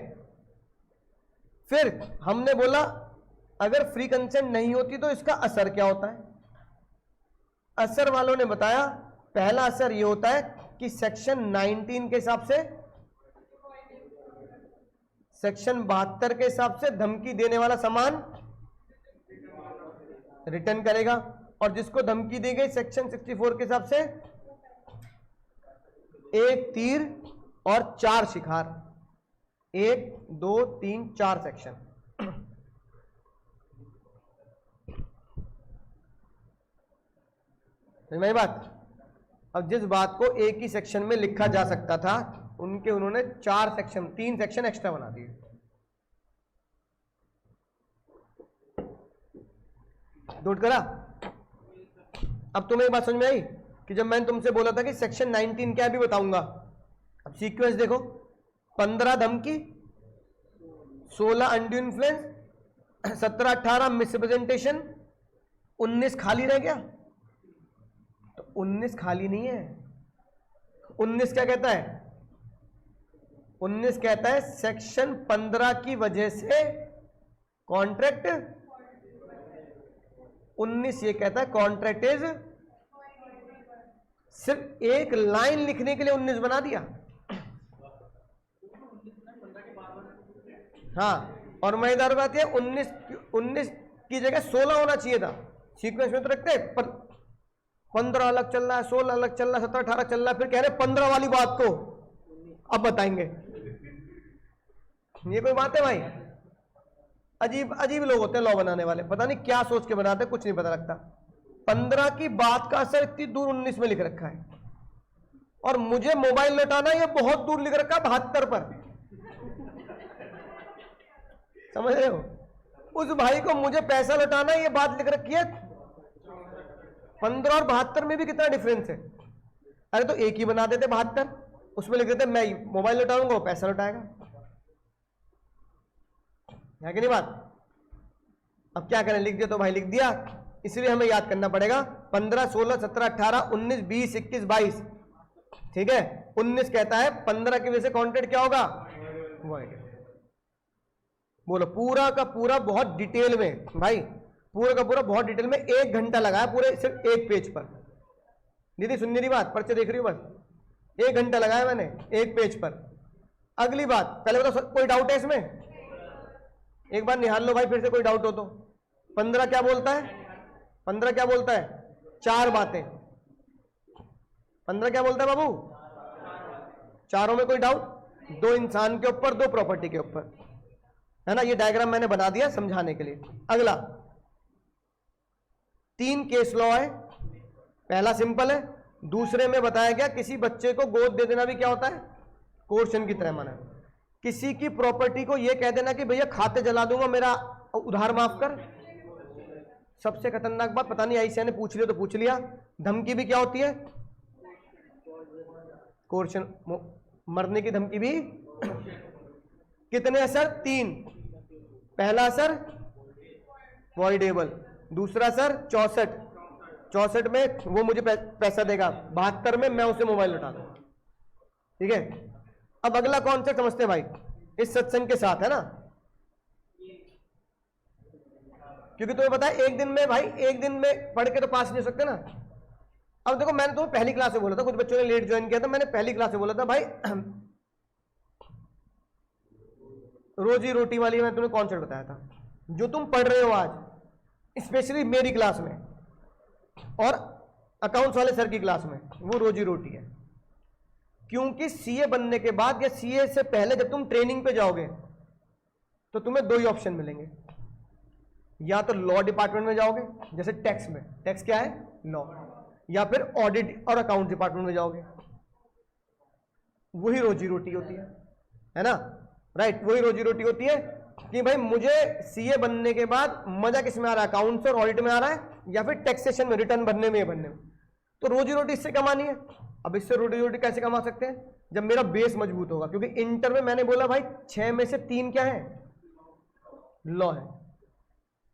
फिर हमने बोला अगर फ्री कंसेंट नहीं होती तो इसका असर क्या होता है? असर वालों ने बताया पहला असर यह होता है कि सेक्शन 19 के हिसाब से, सेक्शन 72 के हिसाब से धमकी देने वाला सामान रिटर्न करेगा, और जिसको धमकी दी गई सेक्शन 64 के हिसाब से 1 तीर और 4 शिकार, 1 2 3 4 सेक्शन। मेरी बात, अब जिस बात को एक ही सेक्शन में लिखा जा सकता था उन्होंने 4 सेक्शन 3 सेक्शन एक्स्ट्रा बना दिए। नोट करा? अब तुम्हें एक बात समझ में आई कि जब मैंने तुमसे बोला था कि सेक्शन 19 क्या भी बताऊंगा, अब सीक्वेंस देखो, 15 धमकी, 16 अनड्यू इन्फ्लुएंस, 17-18 मिसरिप्रेजेंटेशन, 19 खाली रह गया। तो 19 खाली नहीं है। 19 क्या कहता है? 19 कहता है सेक्शन 15 की वजह से कॉन्ट्रैक्ट, 19 ये कहता है कॉन्ट्रैक्ट इज, सिर्फ एक लाइन लिखने के लिए 19 बना दिया। हाँ, और मजेदार बात है 19 की जगह 16 होना चाहिए था। सीक्वेंस में तो रखते हैं, पर 15 अलग चल रहा है, 16 अलग चल रहा है, 17-18 चल रहा है, फिर कह रहे 15 वाली बात को अब बताएंगे। ये कोई बात है भाई? अजीब अजीब लोग होते हैं लॉ बनाने वाले, पता नहीं क्या सोच के बनाते हैं, कुछ नहीं पता लगता। 15 की बात का असर इतनी दूर 19 में लिख रखा है, और मुझे मोबाइल लौटाना ये बहुत दूर लिख रखा है 72 पर। समझ रहे हो? उस भाई को मुझे पैसा लौटाना ये बात लिख रखी है। 15 और 72 में भी कितना डिफरेंस है? अरे तो एक ही बना देते 72, उसमें लिख देते मैं मोबाइल लौटाऊंगा, वो पैसा लौटाएगा। है कि नहीं बात? अब क्या करें, लिख दिया तो भाई लिख दिया, इसलिए हमें याद करना पड़ेगा 15, 16, 17, 18, 19, 20, 21, 22। ठीक है। 19 कहता है 15 की वजह से कॉन्ट्रैक्ट क्या होगा? वॉइड। बोलो पूरा का पूरा बहुत डिटेल में भाई, पूरा का पूरा बहुत डिटेल में 1 घंटा लगाया पूरे सिर्फ एक पेज पर। दीदी सुन रही बात? पर्चे देख रही हो? बस 1 घंटा लगाया मैंने एक पेज पर। अगली बात, पहले बताओ कोई डाउट है इसमें? एक बार निहाल लो भाई फिर से, कोई डाउट हो तो। 15 क्या बोलता है? 15 क्या बोलता है? 4 बातें। 15 क्या बोलता है बाबू? चारों में कोई डाउट? 2 इंसान के ऊपर, 2 प्रॉपर्टी के ऊपर, है ना? ये डायग्राम मैंने बना दिया समझाने के लिए। अगला 3 केस लॉ है। पहला सिंपल है, दूसरे में बताया गया किसी बच्चे को गोद दे देना भी क्या होता है? कोर्शन की तरह माना। किसी की प्रॉपर्टी को यह कह देना कि भैया खाते जला दूंगा, मेरा उधार माफ कर, सबसे खतरनाक बात, पता नहीं आईसीआई ने पूछ लिया तो पूछ लिया, धमकी भी क्या होती है? कोर्शन, मरने की धमकी भी। कितने असर? 3। पहला असर वॉइडेबल, दूसरा असर 64 में वो मुझे पैसा देगा, 72 में मैं उसे मोबाइल लौटा दूंगा। ठीक है, अब अगला कौन सा समझते हैं भाई? इस सत्संग के साथ है ना, क्योंकि तुम्हें पता है एक दिन में भाई, एक दिन में पढ़ के तो पास नहीं हो सकते ना। अब देखो, मैंने तुम्हें पहली क्लास से बोला था, कुछ बच्चों ने लेट ज्वाइन किया था, मैंने पहली क्लास से बोला था भाई रोजी रोटी वाली मैं तुम्हें कॉन्सेप्ट बताया था, जो तुम पढ़ रहे हो आज स्पेशली मेरी क्लास में और अकाउंट्स वाले सर की क्लास में, वो रोजी रोटी है। क्योंकि सीए बनने के बाद या सीए से पहले जब तुम ट्रेनिंग पे जाओगे तो तुम्हें 2 ही ऑप्शन मिलेंगे, या तो लॉ डिपार्टमेंट में जाओगे, जैसे टैक्स में, टैक्स क्या है? लॉ, या फिर ऑडिट और अकाउंट डिपार्टमेंट में जाओगे। वही रोजी रोटी होती है ना, राइट? वही रोजी रोटी होती है कि भाई मुझे सीए बनने के बाद मजा किस में आ रहा है? अकाउंट्स और ऑडिट में आ रहा है, या फिर टैक्सेशन में, रिटर्न भरने में, भरने में। तो रोजी रोटी इससे कमानी है। अब इससे रोजी रोटी कैसे कमा सकते हैं? जब मेरा बेस मजबूत होगा, क्योंकि इंटर में मैंने बोला भाई 6 में से 3 क्या है? लॉ है।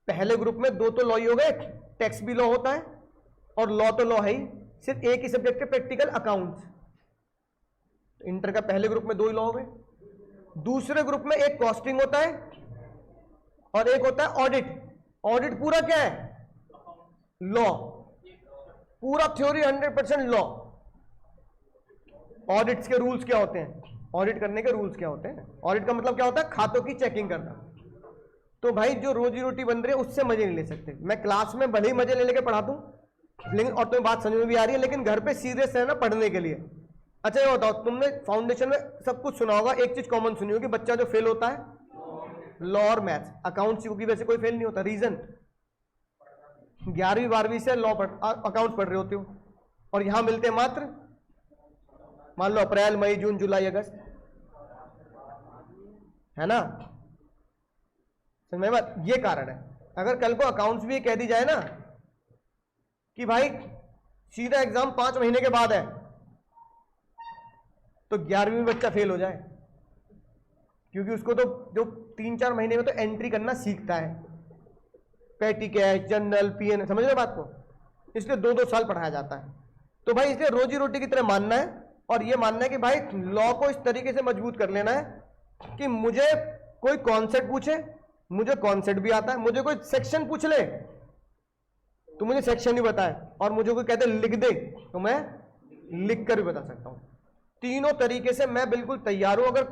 पहले ग्रुप में 2 तो लॉ ही हो गए, टैक्स भी लॉ होता है और लॉ तो लॉ है ही, सिर्फ एक ही सब्जेक्ट है प्रैक्टिकल, अकाउंट्स। इंटर का पहले ग्रुप में 2 ही लॉ हो गए। दूसरे ग्रुप में एक कॉस्टिंग होता है और एक होता है ऑडिट। ऑडिट पूरा क्या है? लॉ, पूरा थ्योरी 100% लॉ। ऑडिट्स के रूल्स क्या होते हैं? ऑडिट करने के रूल्स क्या होते हैं? ऑडिट का मतलब क्या होता है? खातों की चेकिंग करना। तो भाई जो रोजी रोटी बन रही है उससे मजे नहीं ले सकते। मैं क्लास में भले ही मजे ले लेके पढ़ा दूं, लेकिन और तुम्हें बात समझ में भी आ रही है, लेकिन घर पे सीरियस रहना पढ़ने के लिए। अच्छा ये बताओ, तुमने फाउंडेशन में सब कुछ सुना होगा, एक चीज कॉमन सुनी होगी, बच्चा जो फेल होता है लॉ और मैथ्स। अकाउंट्स की वैसे कोई फेल नहीं होता, रीजन 11वीं 12वीं से लॉ अकाउंट्स पढ़ रहे होते हो, और यहां मिलते मात्र मान लो अप्रैल मई जून जुलाई अगस्त, है ना? समझ में बात? ये कारण है। अगर कल को अकाउंट्स भी कह दी जाए ना कि भाई सीधा एग्जाम 5 महीने के बाद है, तो 11वीं में बच्चा फेल हो जाए, क्योंकि उसको तो जो 3-4 महीने में तो एंट्री करना सीखता है, पेटी कैश, जनरल, पीएन, समझ रहे बात को? इसलिए 2-2 साल पढ़ाया जाता है। तो भाई इसलिए रोजी रोटी की तरह मानना है, और ये मानना है कि भाई लॉ को इस तरीके से मजबूत कर लेना है कि मुझे कोई कॉन्सेप्ट पूछे, मुझे कॉन्सेप्ट भी आता है, मुझे कोई सेक्शन पूछ ले तो मुझे सेक्शन ही बताए, और मुझे कोई कहते लिख दे तो मैं लिख कर भी बता सकता हूं। तीनों तरीके से मैं बिल्कुल तैयार हूं। अगर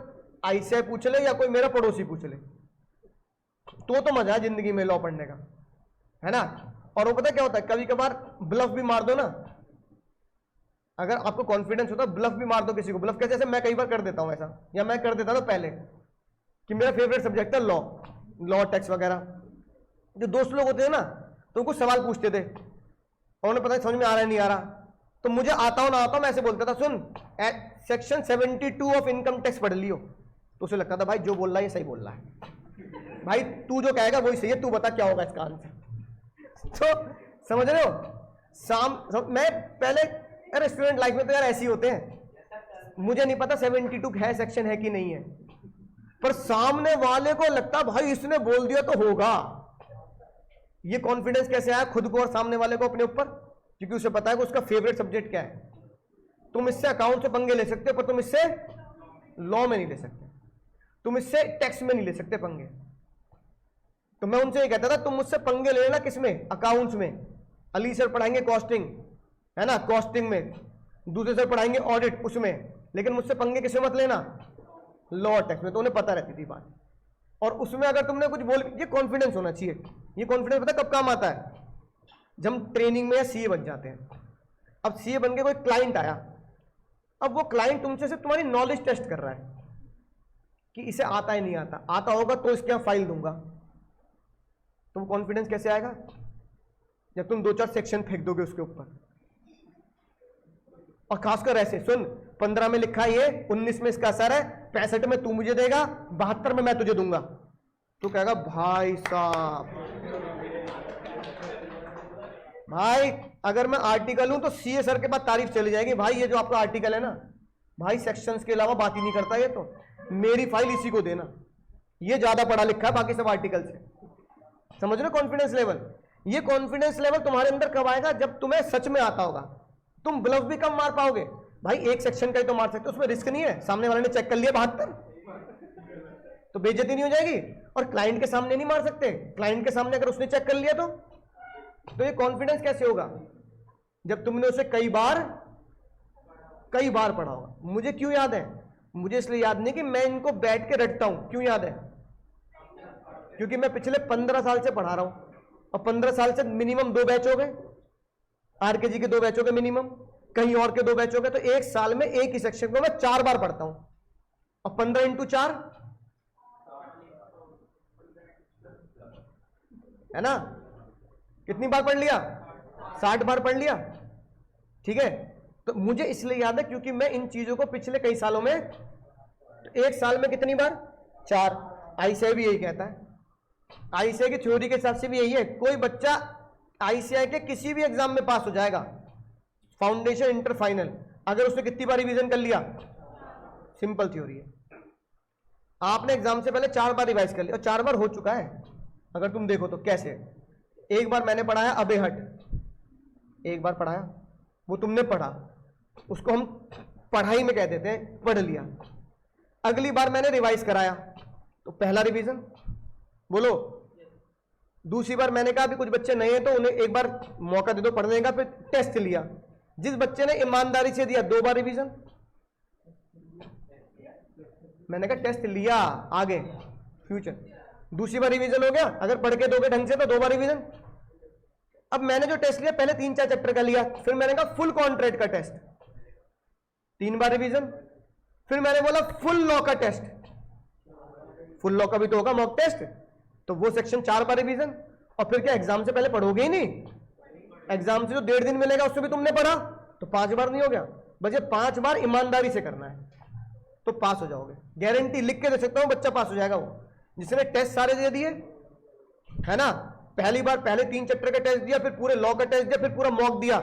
आईसीआई पूछ ले या कोई मेरा पड़ोसी पूछ ले तो मजा है जिंदगी में लॉ पढ़ने का, है ना? और वो पता क्या होता है, कभी कभार ब्लफ भी मार दो ना, अगर आपको कॉन्फिडेंस होता है ब्लफ भी मार दो किसी को। ब्लफ कैसे? जैसे मैं कई बार कर देता हूं ऐसा, या मैं कर देता था पहले कि मेरा फेवरेट सब्जेक्ट था लॉ टैक्स वगैरह। जो दोस्त लोग होते हैं ना तो कुछ सवाल पूछते थे और उन्हें पता है समझ में आ रहा है नहीं आ रहा, तो मुझे आता हो ना आता हो मैं ऐसे बोलता था, सुन सेक्शन 72 ऑफ इनकम टैक्स पढ़ लियो। तो उसे लगता था भाई जो बोल रहा है ये सही बोल रहा है, भाई तू जो कहेगा वही सही है, तू बता क्या होगा इसका आंसर। तो समझ रहे हो? मैं पहले, अरे स्टूडेंट लाइफ में तो यार ऐसे ही होते हैं, मुझे नहीं पता 72 है सेक्शन है कि नहीं है, पर सामने वाले को लगता भाई इसने बोल दिया तो होगा। ये कॉन्फिडेंस कैसे आया खुद को और सामने वाले को अपने ऊपर? क्योंकि उसे पता है कि उसका फेवरेट सब्जेक्ट क्या है। तुम इससे अकाउंट से पंगे ले सकते हो, पर तुम इससे लॉ में नहीं ले सकते, तुम इससे टैक्स में नहीं ले सकते पंगे। तो मैं उनसे ये कहता था तुम मुझसे पंगे ले लेना किसमें? अकाउंट्स में। अली सर पढ़ाएंगे कॉस्टिंग, है ना, कॉस्टिंग में, दूसरे सर पढ़ाएंगे ऑडिट उसमें, लेकिन मुझसे पंगे किसमें मत लेना? लॉ टैक्स में। तो उन्हें पता रहती थी बात। और उसमें अगर तुमने कुछ बोल, ये कॉन्फिडेंस होना चाहिए। ये कॉन्फिडेंस पता कब काम आता है? जब हम ट्रेनिंग में या सीए बन जाते हैं। अब सीए बन के कोई क्लाइंट आया, अब वो क्लाइंट तुमसे सिर्फ तुम्हारी नॉलेज टेस्ट कर रहा है कि इसे आता है नहीं आता, आता होगा तो इसके यहाँ फाइल दूंगा। तुम कॉन्फिडेंस कैसे आएगा? जब तुम 2-4 सेक्शन फेंक दोगे उसके ऊपर। और खासकर ऐसे सुन, 15 में लिखा है ये, 19 में इसका असर है, 65 में तू मुझे देगा, 72 में मैं तुझे दूंगा। तो कहेगा भाई साहब भाई अगर मैं आर्टिकल हूं तो सीए सर के पास तारीफ चली जाएगी, भाई ये जो आपका आर्टिकल है ना भाई सेक्शंस के अलावा बात ही नहीं करता, ये तो मेरी फाइल इसी को देना, ये ज्यादा पढ़ा लिखा है बाकी सब आर्टिकल से। समझ रहे कॉन्फिडेंस लेवल? ये कॉन्फिडेंस लेवल तुम्हारे अंदर कब आएगा? जब तुम्हें सच में आता होगा। तुम ब्लफ भी कम मार पाओगे भाई, एक सेक्शन का ही तो मार सकते हो, उसमें रिस्क नहीं है, सामने वाले ने चेक कर लिया 72 तो बेइज्जती नहीं हो जाएगी। और क्लाइंट के सामने नहीं मार सकते, क्लाइंट के सामने अगर उसने चेक कर लिया तो ये कॉन्फिडेंस कैसे होगा? जब तुमने उसे कई बार पढ़ा होगा। मुझे क्यों याद है? मुझे इसलिए याद नहीं कि मैं इनको बैठ के रटता हूं। क्यों याद है? क्योंकि मैं पिछले 15 साल से पढ़ा रहा हूं, और 15 साल से मिनिमम 2 बैच हो गए, आरकेजी के 2 बैच हो गए मिनिमम, कहीं और के 2 बैच हो गए, तो एक साल में एक ही सेक्शन को मैं 4 बार पढ़ता हूं। और 15 × 4 है ना, कितनी बार पढ़ लिया? 60 बार पढ़ लिया। ठीक है, तो मुझे इसलिए याद है क्योंकि मैं इन चीजों को पिछले कई सालों में, तो एक साल में कितनी बार? 4। आईसीआई भी यही कहता है, आईसीआई की थ्योरी के हिसाब से भी यही है। कोई बच्चा आईसीआई के किसी भी एग्जाम में पास हो जाएगा, फाउंडेशन, इंटर, फाइनल, अगर उसने कितनी बार रिवीजन कर लिया। सिंपल थ्योरी है। आपने एग्जाम से पहले 4 बार रिवाइज कर लिया, और 4 बार हो चुका है अगर तुम देखो तो। कैसे? एक बार मैंने पढ़ाया अबे हट, एक बार पढ़ाया, वो तुमने पढ़ा, उसको हम पढ़ाई में कह देते हैं, पढ़ लिया। अगली बार मैंने रिवाइज कराया तो पहला रिवीजन, बोलो। दूसरी बार मैंने कहा अभी कुछ बच्चे नए हैं तो उन्हें एक बार मौका दे दो पढ़ने का, फिर टेस्ट लिया। जिस बच्चे ने ईमानदारी से दिया 2 बार रिवीजन, मैंने कहा टेस्ट लिया, आगे फ्यूचर। दूसरी बार रिवीजन हो गया, अगर पढ़ के दोगे ढंग से तो 2 बार रिवीजन। अब मैंने जो टेस्ट लिया पहले 3-4 चैप्टर का लिया, फिर मैंने कहा फुल कॉन्ट्रैक्ट का टेस्ट, 3 बार रिवीजन। फिर मैंने बोला फुल लॉ का टेस्ट, फुल लॉ का भी तो होगा मॉक टेस्ट, तो वो सेक्शन 4 बार रिवीजन। और फिर क्या एग्जाम से पहले पढ़ोगे ही नहीं? एग्जाम से जो 1.5 दिन मिलेगा उससे भी तुमने पढ़ा, तो 5 बार नहीं हो गया? बस ये 5 बार ईमानदारी से करना है तो पास हो जाओगे, गारंटी लिख के दे सकता हूं, बच्चा पास हो जाएगा वो जिसने टेस्ट सारे दे दिए, है ना। पहली बार पहले 3 चैप्टर का टेस्ट दिया, फिर पूरे लॉ का टेस्ट दिया, फिर पूरा मॉक दिया,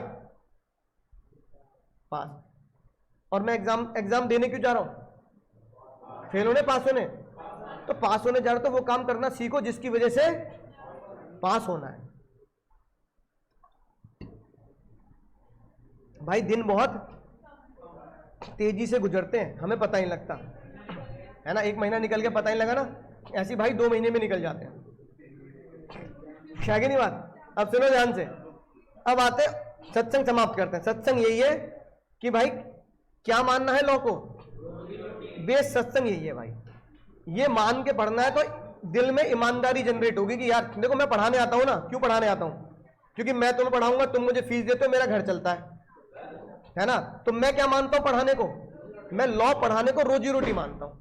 पास। और मैं एग्जाम देने क्यों जा रहा हूं? फेल होने, पास होने? तो पास होने जा रहा, तो वो काम करना सीखो जिसकी वजह से पास होना है। भाई दिन बहुत तेजी से गुजरते हैं, हमें पता ही लगता है ना। 1 महीना निकल के पता ही लगा ना, ऐसी भाई 2 महीने में निकल जाते हैं, क्या कि नहीं बात? अब सुनो ध्यान से, अब आते सत्संग समाप्त करते हैं। सत्संग यही है कि भाई क्या मानना है लॉ को, बेस सत्संग यही है भाई। ये मान के पढ़ना है तो दिल में ईमानदारी जनरेट होगी कि यार देखो मैं पढ़ाने आता हूं ना। क्यों पढ़ाने आता हूं? क्योंकि मैं तुम्हें पढ़ाऊंगा, तुम मुझे फीस देते हो, मेरा घर चलता है ना। तो मैं क्या मानता हूं पढ़ाने को? मैं लॉ पढ़ाने को रोजी रोटी मानता हूं।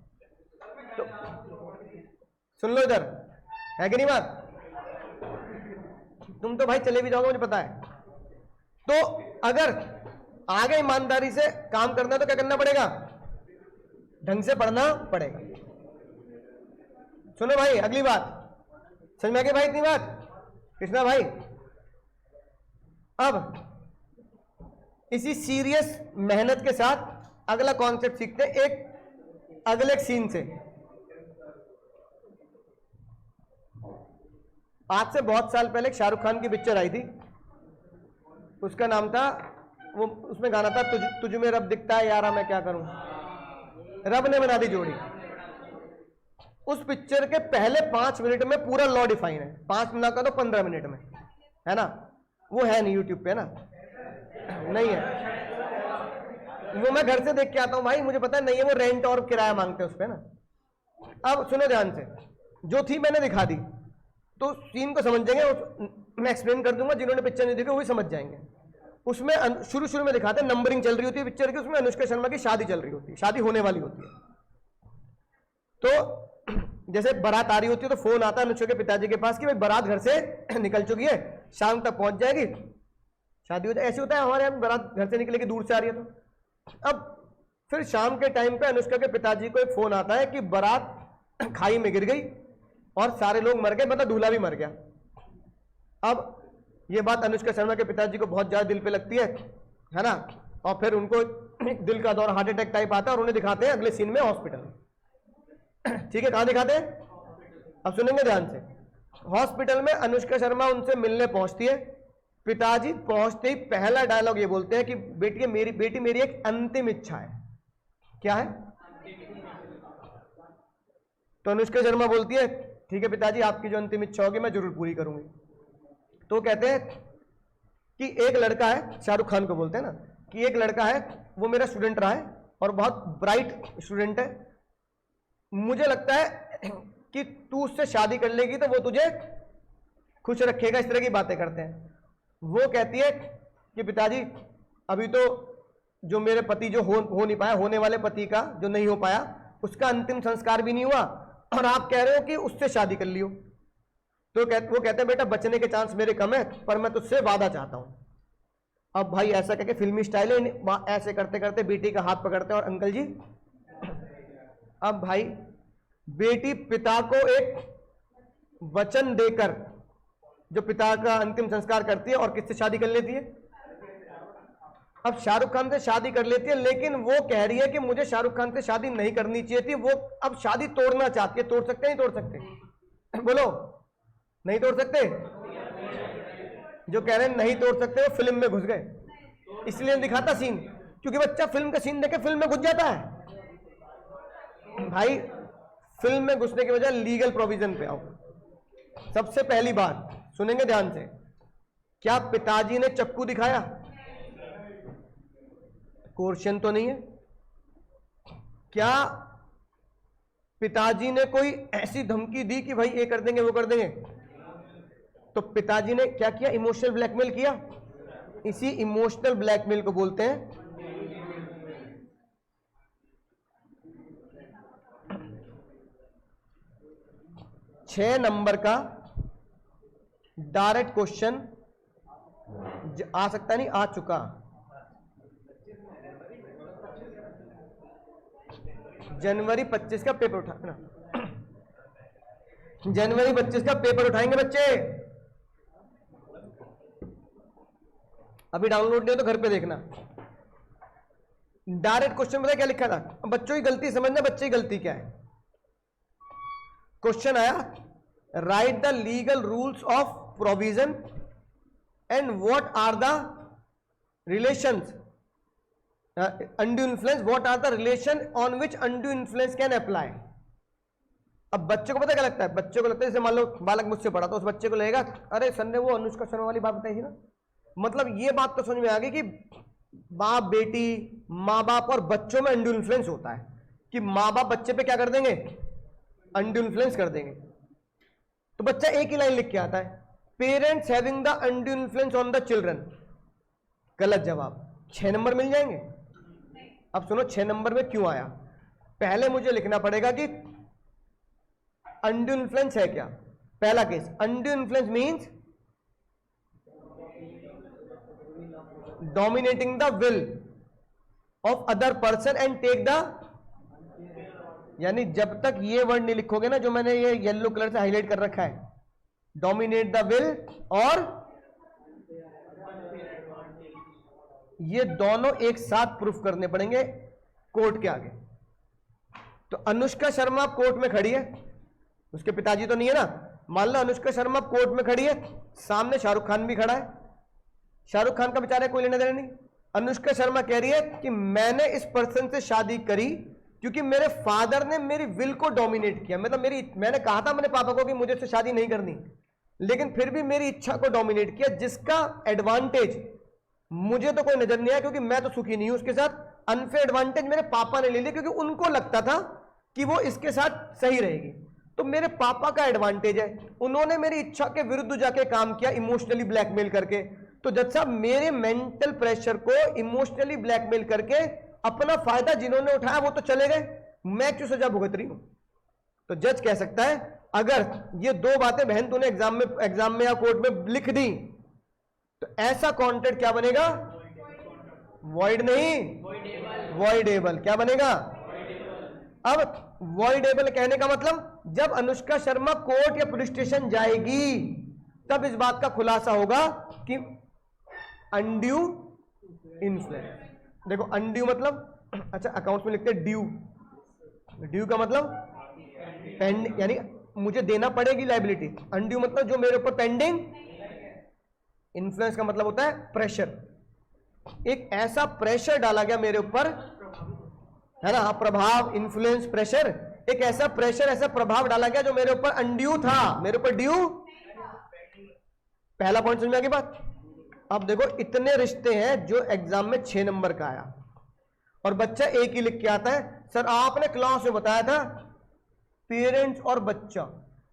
तो सुन लो इधर, है कि नहीं बात? तुम तो भाई चले भी जाओगे मुझे पता है। तो अगर आगे ईमानदारी से काम करना है तो क्या करना पड़ेगा? ढंग से पढ़ना पड़ेगा। सुनो भाई, अगली बात समझ में आ गई भाई? इतनी बात कृष्णा भाई। अब इसी सीरियस मेहनत के साथ अगला कॉन्सेप्ट सीखते हैं, एक अगले सीन से। आज से बहुत साल पहले एक शाहरुख खान की पिक्चर आई थी, उसका नाम था, वो उसमें गाना था तुझ में रब दिखता है यारा मैं क्या करूं, रब ने बना दी जोड़ी। उस पिक्चर के पहले 5 मिनट में पूरा लॉ डिफाइन है, 5 मिनट का तो 15 मिनट में, है ना। वो है नहीं यूट्यूब पे ना, नहीं है वो, मैं घर से देख के आता हूं भाई, मुझे पता है नहीं है, वो रेंट और किराया मांगते हैं उस पे ना। अब सुनो ध्यान से, जो थी मैंने दिखा दी, तो सीन को समझ जाएंगे, मैं एक्सप्लेन कर दूंगा, जिन्होंने पिक्चर नहीं देखी वो भी समझ जाएंगे। उसमें शुरू में दिखाते हैं, नंबरिंग चल रही होती है पिक्चर की, उसमें अनुष्का शर्मा की शादी चल रही होती है, शादी होने वाली होती है। तो जैसे बारात आ रही होती है तो फोन आता है अनुष्का के पिताजी के पास कि भाई बारात घर से निकल चुकी है, शाम तक पहुंच जाएगी, शादी हो जाए। ऐसे होता है हमारे यहाँ, बारात घर से निकलेगी, दूर से आ रही है तो। अब फिर शाम के टाइम पे अनुष्का के पिताजी को एक फोन आता है कि बारात खाई में गिर गई और सारे लोग मर गए, मतलब दूल्हा भी मर गया। अब ये बात अनुष्का शर्मा के पिताजी को बहुत ज्यादा दिल पे लगती है ना, और फिर उनको दिल का दौरा, हार्ट अटैक टाइप आता है और उन्हें दिखाते हैं अगले सीन में हॉस्पिटल। ठीक है, कहां दिखाते हैं, अब सुनेंगे ध्यान से। हॉस्पिटल में अनुष्का शर्मा उनसे मिलने पहुंचती है। पिताजी पहुंचते ही पहला डायलॉग ये बोलते हैं कि बेटी मेरी एक अंतिम इच्छा है। क्या है? तो अनुष्का शर्मा बोलती है ठीक है पिताजी, आपकी जो अंतिम इच्छा होगी मैं जरूर पूरी करूंगी। तो कहते हैं कि एक लड़का है, शाहरुख खान को बोलते हैं ना, कि एक लड़का है वो मेरा स्टूडेंट रहा है और बहुत ब्राइट स्टूडेंट है, मुझे लगता है कि तू उससे शादी कर लेगी तो वो तुझे खुश रखेगा। इस तरह की बातें करते हैं। वो कहती है कि पिताजी अभी तो जो मेरे पति जो हो नहीं पाया, होने वाले पति का जो नहीं हो पाया, उसका अंतिम संस्कार भी नहीं हुआ और आप कह रहे हो कि उससे शादी कर लियो। तो वो कहते हैं बेटा बचने के चांस मेरे कम है, पर मैं तुझसे वादा चाहता हूं। अब भाई ऐसा कहके फिल्मी स्टाइल है, ऐसे करते करते बेटी का हाथ पकड़ते हैं और अंकल जी। अब भाई बेटी पिता को एक वचन देकर जो पिता का अंतिम संस्कार करती है और किससे शादी कर लेती है? अब शाहरुख खान से शादी कर लेती है, लेकिन वो कह रही है कि मुझे शाहरुख खान से शादी नहीं करनी चाहिए थी। वो अब शादी तोड़ना चाहती है। तोड़ सकते नहीं तोड़ सकते? बोलो, नहीं तोड़ सकते? जो कह रहे हैं नहीं तोड़ सकते वो फिल्म में घुस गए, इसलिए दिखाता सीन, क्योंकि बच्चा फिल्म का सीन देखे फिल्म में घुस जाता है। भाई फिल्म में घुसने की वजह लीगल प्रोविजन पे आओ। सबसे पहली बात सुनेंगे ध्यान से, क्या पिताजी ने चक्कू दिखाया? क्वेश्चन तो नहीं है। क्या पिताजी ने कोई ऐसी धमकी दी कि भाई ये कर देंगे वो कर देंगे? तो पिताजी ने क्या किया? इमोशनल ब्लैकमेल किया। इसी इमोशनल ब्लैकमेल को बोलते हैं छह नंबर का डायरेक्ट क्वेश्चन आ सकता नहीं, आ चुका। जनवरी 25 का पेपर उठाना, जनवरी 25 का पेपर उठाएंगे बच्चे। अभी डाउनलोड नहीं हो तो घर पे देखना। डायरेक्ट क्वेश्चन पता क्या लिखा था? बच्चों की गलती समझना, बच्चे की गलती क्या है। क्वेश्चन आया, write the legal rules of provision and what are the relations undue influence, what are the relation on which undue influence can apply। अब बच्चे को पता क्या लगता है? बच्चे को लगता है जैसे मान लो बालक मुझसे पढ़ा तो उस बच्चे को लगेगा अरे सर ने वो अनुष्का शर्मा वाली बात बताई थी ना। मतलब ये बात तो समझ में आ गई कि बाप बेटी, माँ बाप और बच्चों में undue influence होता है, कि माँ बाप बच्चे पे क्या कर देंगे? undue influence कर देंगे। तो बच्चा एक ही लाइन लिख के आता है, parents having the undue influence on the children. गलत जवाब। 6 नंबर मिल जाएंगे। अब सुनो 6 नंबर में क्यों आया। पहले मुझे लिखना पड़ेगा कि अनड्यू इन्फ्लुएंस है क्या। पहला case, undue influence means dominating the will of other person and take the, यानी जब तक ये वर्ड नहीं लिखोगे ना जो मैंने ये येलो कलर से हाईलाइट कर रखा है, डोमिनेट द विल, और ये दोनों एक साथ प्रूफ करने पड़ेंगे कोर्ट के आगे। तो अनुष्का शर्मा कोर्ट में खड़ी है, उसके पिताजी तो नहीं है ना। मान लो अनुष्का शर्मा कोर्ट में खड़ी है, सामने शाहरुख खान भी खड़ा है। शाहरुख खान का बेचारा कोई लेना देना नहीं। अनुष्का शर्मा कह रही है कि मैंने इस पर्सन से शादी करी क्योंकि मेरे फादर ने मेरी विल को डोमिनेट किया। मतलब मैंने कहा था मेरे पापा को कि मुझे उससे शादी नहीं करनी, लेकिन फिर भी मेरी इच्छा को डोमिनेट किया, जिसका एडवांटेज मुझे तो कोई नजर नहीं आया क्योंकि मैं तो सुखी नहीं हूं उसके साथ। अनफेयर एडवांटेज मेरे पापा ने ले लिया क्योंकि उनको लगता था कि वो इसके साथ सही रहेगी। तो मेरे पापा का एडवांटेज है, उन्होंने मेरी इच्छा के विरुद्ध जाके काम किया इमोशनली ब्लैकमेल करके। तो जज साहब मेरे मेंटल प्रेशर को इमोशनली ब्लैकमेल करके अपना फायदा जिन्होंने उठाया वो तो चले गए, मैं क्यों सजा भुगत रही हूं। तो जज कह सकता है अगर ये दो बातें बहन तूने एग्जाम में या कोर्ट में लिख दी तो ऐसा कॉन्ट्रैक्ट क्या बनेगा? वॉइड नहीं, वॉइडेबल। क्या बनेगा? अब वॉइडेबल कहने का मतलब जब अनुष्का शर्मा कोर्ट या पुलिस स्टेशन जाएगी तब इस बात का खुलासा होगा कि अनड्यू इन्फ्लुएंस, देखो अनड्यू मतलब, अच्छा अकाउंट्स में लिखते हैं ड्यू, ड्यू का मतलब पेंडिंग, यानी मुझे देना पड़ेगी लाइबिलिटी। अनड्यू मतलब जो मेरे ऊपर पेंडिंग। इन्फ्लुएंस का मतलब होता है प्रेशर, एक ऐसा प्रेशर डाला गया मेरे ऊपर, है ना, प्रभाव, इन्फ्लुएंस, प्रेशर, एक ऐसा प्रेशर, ऐसा प्रभाव डाला गया जो मेरे ऊपर अनड्यू था, मेरे ऊपर ड्यू। पहला पॉइंट समझ में आ गई बात। अब देखो इतने रिश्ते हैं जो एग्जाम में 6 नंबर का आया और बच्चा एक ही लिख के आता है, सर आपने क्लास में बताया था पेरेंट्स और बच्चा,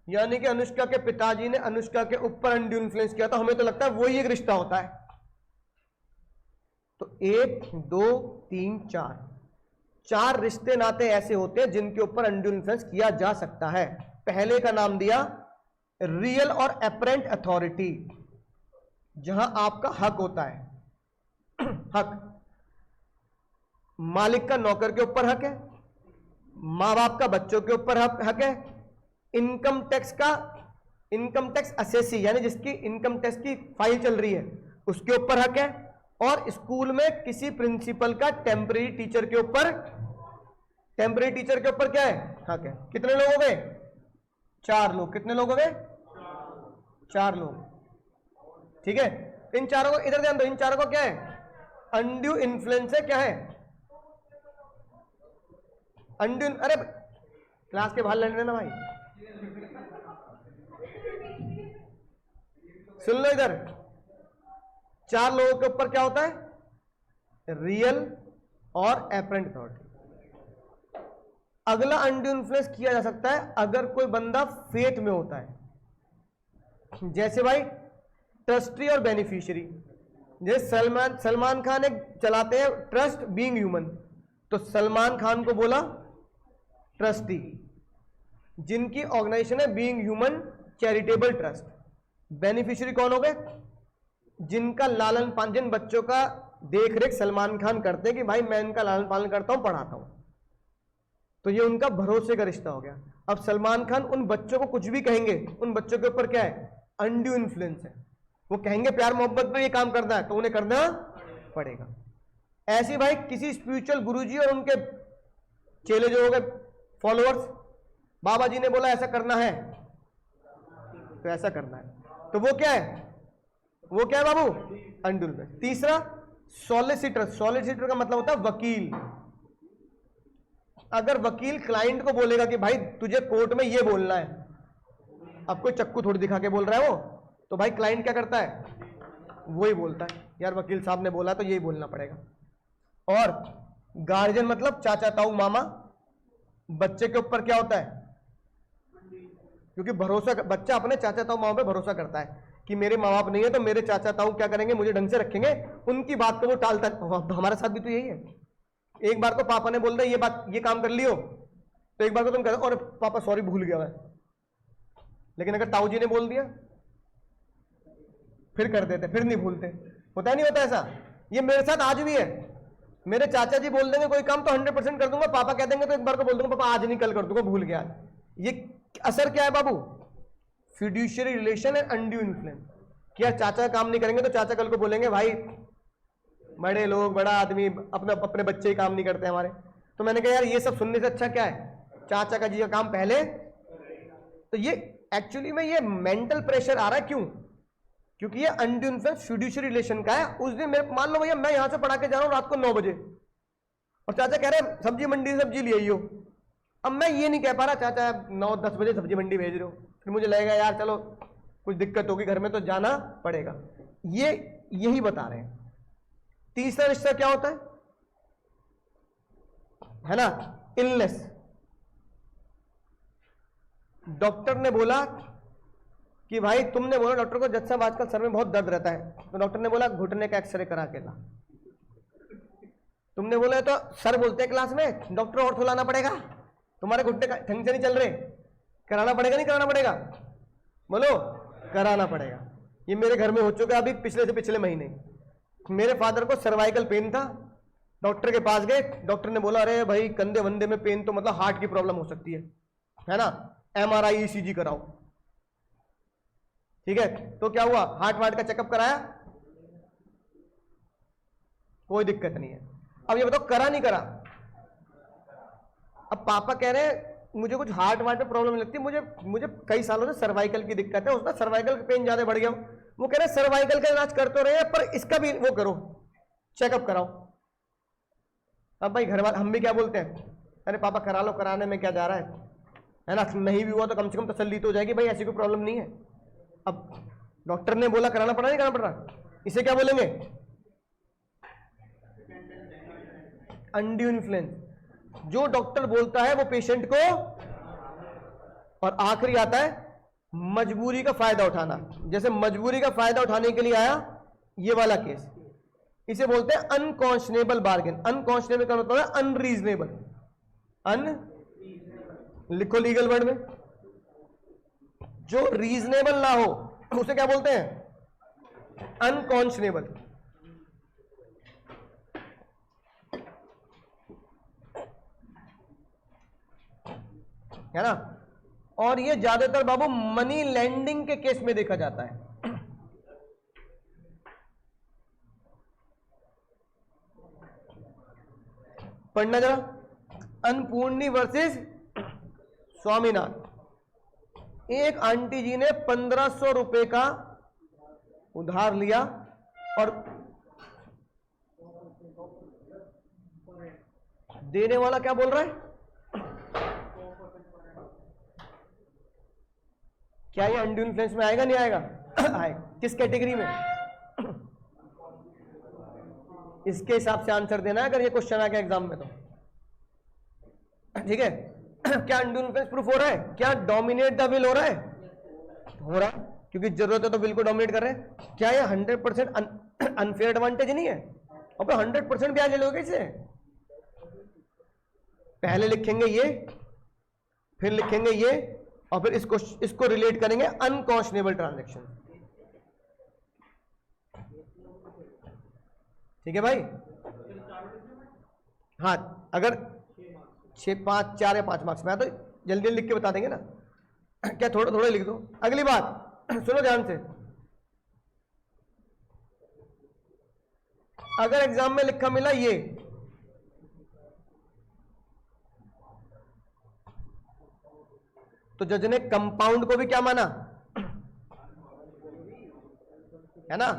यानी कि अनुष्का के पिताजी ने अनुष्का के ऊपर अनड्यू इन्फ्लुएंस किया था, हमें तो लगता है वही एक रिश्ता होता है। तो 1 2 3 4 रिश्ते नाते ऐसे होते हैं जिनके ऊपर अनड्यू इन्फ्लुएंस किया जा सकता है। पहले का नाम दिया रियल और एपरेंट अथॉरिटी, जहां आपका हक होता है हक, मालिक का नौकर के ऊपर हक है, मां बाप का बच्चों के ऊपर हक है, इनकम टैक्स का, इनकम टैक्स असेसी यानी जिसकी इनकम टैक्स की फाइल चल रही है उसके ऊपर हक है, और स्कूल में किसी प्रिंसिपल का टेम्परेरी टीचर के ऊपर, टेम्परेरी टीचर के ऊपर क्या है, हक है। कितने लोग हो गए, 4 लोग। कितने लोग हो गए, 4 लोग, ठीक है। इन चारों को इधर ध्यान दो, इन चारों को क्या है, अनड्यू इन्फ्लुएंस है, क्या है अनड्यू, अरे क्लास के बाहर लेने देना भाई, सुन लो इधर, 4 लोगों के ऊपर क्या होता है, रियल और एपरेंट अथॉरिटी। अगला अनड्यू इन्फ्लुएंस किया जा सकता है अगर कोई बंदा फेथ में होता है, जैसे भाई ट्रस्टी और बेनिफिशियरी। जैसे सलमान खान एक चलाते हैं ट्रस्ट बीइंग ह्यूमन, तो सलमान खान को बोला ट्रस्टी, जिनकी ऑर्गेनाइजेशन है being human charitable trust. Beneficiary कौन हो गए, जिनका लालन पालन, जिन बच्चों का देख रेख सलमान खान करते हैं कि भाई मैं इनका लालन पालन करता हूं, पढ़ाता हूं, तो ये उनका भरोसे का रिश्ता हो गया। अब सलमान खान उन बच्चों को कुछ भी कहेंगे, उन बच्चों के ऊपर क्या है, अनड्यू इन्फ्लुएंस है। वो कहेंगे प्यार मोहब्बत में ये काम करना है तो उन्हें करना पड़ेगा। ऐसे भाई किसी स्पिरिचुअल गुरुजी और उनके चेले जो हो गए फॉलोअर्स, बाबा जी ने बोला ऐसा करना है तो ऐसा करना है, तो वो क्या है, वो क्या है बाबू, अनड्यू इन्फ्लुएंस। तीसरा सॉलिसिटर, सॉलिसिटर का मतलब होता है वकील। अगर वकील क्लाइंट को बोलेगा कि भाई तुझे कोर्ट में ये बोलना है, अब कोई चक्कू थोड़ी दिखा के बोल रहा है वो, तो भाई क्लाइंट क्या करता है, वही बोलता है यार वकील साहब ने बोला तो यही बोलना पड़ेगा। और गार्जियन मतलब चाचा ताऊ मामा, बच्चे के ऊपर क्या होता है, क्योंकि भरोसा, बच्चा अपने चाचा ताऊ मामा पे भरोसा करता है कि मेरे माँ बाप नहीं है तो मेरे चाचा ताऊ क्या करेंगे, मुझे ढंग से रखेंगे, उनकी बात को वो टालता है। हमारे साथ भी तो यही है, एक बार को पापा ने बोल दिया ये बात, ये काम कर लियो, तो एक बार को तुम कहते और पापा सॉरी भूल गया मैं, लेकिन अगर ताऊ जी ने बोल दिया फिर कर देते, फिर नहीं भूलते। होता नहीं होता ऐसा, ये मेरे साथ आज भी है। मेरे चाचा जी बोल देंगे कोई काम तो 100% कर दूंगा, पापा कह देंगे तो एक बार को बोल दूंगा पापा आज नहीं कल कर दूंगा, भूल गया। ये असर क्या है बाबू, fiduciary relation and undue influence. कि यार चाचा काम नहीं करेंगे तो चाचा कल को बोलेंगे भाई बड़े लोग, बड़ा आदमी अपने बच्चे ही काम नहीं करते हमारे। तो मैंने कहा यार ये सब सुनने से अच्छा क्या है, चाचा का जी का काम पहले। तो ये एक्चुअली में ये मेंटल प्रेशर आ रहा है, क्यों, क्योंकि ये अनड्यू इन्फ्लुएंस फिड्यूशियरी रिलेशन का है। उस दिन मेरे, मान लो भैया मैं यहां से पढ़ा के जा रहा हूं रात को 9 बजे और चाचा कह रहे हैं सब्जी मंडी से सब्जी ले आइयो, अब मैं ये नहीं कह पा रहा चाचा 9-10 बजे सब्जी मंडी भेज रहे हो, फिर मुझे लगेगा यार चलो कुछ दिक्कत होगी घर में तो जाना पड़ेगा। ये यही बता रहे हैं। तीसरा रिश्ता क्या होता है ना, इलनेस। डॉक्टर ने बोला कि भाई तुमने बोला डॉक्टर को जज साहब आजकल सर में बहुत दर्द रहता है, तो डॉक्टर ने बोला घुटने का एक्सरे करा के ला। तुमने बोला तो सर बोलते हैं क्लास में डॉक्टर और थुलाना पड़ेगा, तुम्हारे घुटने का ढंग से नहीं चल रहे, कराना पड़ेगा नहीं कराना पड़ेगा, बोलो कराना पड़ेगा। ये मेरे घर में हो चुका है अभी पिछले से पिछले महीने। मेरे फादर को सर्वाइकल पेन था, डॉक्टर के पास गए, डॉक्टर ने बोला अरे भाई कंधे वंदे में पेन तो मतलब हार्ट की प्रॉब्लम हो सकती है ना, MRI ECG कराओ। ठीक है, तो क्या हुआ, हार्ट वार्ट का चेकअप कराया, कोई दिक्कत नहीं है। अब ये बताओ करा नहीं करा? अब पापा कह रहे हैं मुझे कुछ हार्ट वार्ट में प्रॉब्लम लगती है, मुझे कई सालों से सर्वाइकल की दिक्कत है, उसका सर्वाइकल का पेन ज्यादा बढ़ गया। वो कह रहे हैं सर्वाइकल का इलाज कर तो रहे हैं पर इसका भी वो करो, चेकअप कराओ। अब भाई घर वाले हम भी क्या बोलते हैं, अरे पापा करा लो, कराने में क्या जा रहा है ना, नहीं भी हुआ तो कम से कम तसल्ली तो हो जाएगी भाई ऐसी कोई प्रॉब्लम नहीं है। अब डॉक्टर ने बोला कराना पड़ा, नहीं कराना पड़ रहा, इसे क्या बोलेंगे? Undue influence. जो डॉक्टर बोलता है वो पेशेंट को, और आखिरी आता है मजबूरी का फायदा उठाना। जैसे मजबूरी का फायदा उठाने के लिए आया ये वाला केस, इसे बोलते हैं अनकॉन्शनेबल बार्गेन। अनकॉन्शनेबल का मतलब है अनरीजनेबल। लिखो लीगल वर्ड में, जो रीजनेबल ना हो उसे क्या बोलते हैं? अनकॉन्शनेबल। है ना। और ये ज्यादातर बाबू मनी लैंडिंग के केस में देखा जाता है। पढ़ना जरा, अन्नपूर्णी वर्सेस स्वामीनाथ। एक आंटी जी ने 1500 रुपए का उधार लिया और देने वाला क्या बोल रहा है? क्या ये अनड्यू इन्फ्लुएंस में आएगा नहीं आएगा? आएगा। किस कैटेगरी में? इसके हिसाब से आंसर देना है अगर ये क्वेश्चन आ गया एग्जाम में तो, ठीक है। क्या अनड्यू इन्फ्लुएंस प्रूफ हो रहा है? क्या डोमिनेट द विल हो रहा है? हो रहा है, क्योंकि जरूरत है तो विल को डोमिनेट कर रहे हैं। क्या ये 100% अनफेयर एडवांटेज नहीं है? और 100% ब्याज ले लोगे इसे? पहले लिखेंगे ये, फिर लिखेंगे ये, और फिर इसको रिलेट करेंगे अनकॉन्शनेबल ट्रांजैक्शन। ठीक है भाई। हाँ, अगर 6, 5, 4 या 5 मार्क्स में तो जल्दी लिख के बता देंगे ना, क्या थोड़ा थोड़ा लिख दो। अगली बात सुनो ध्यान से, अगर एग्जाम में लिखा मिला ये, तो जज ने कंपाउंड को भी क्या माना? है ना,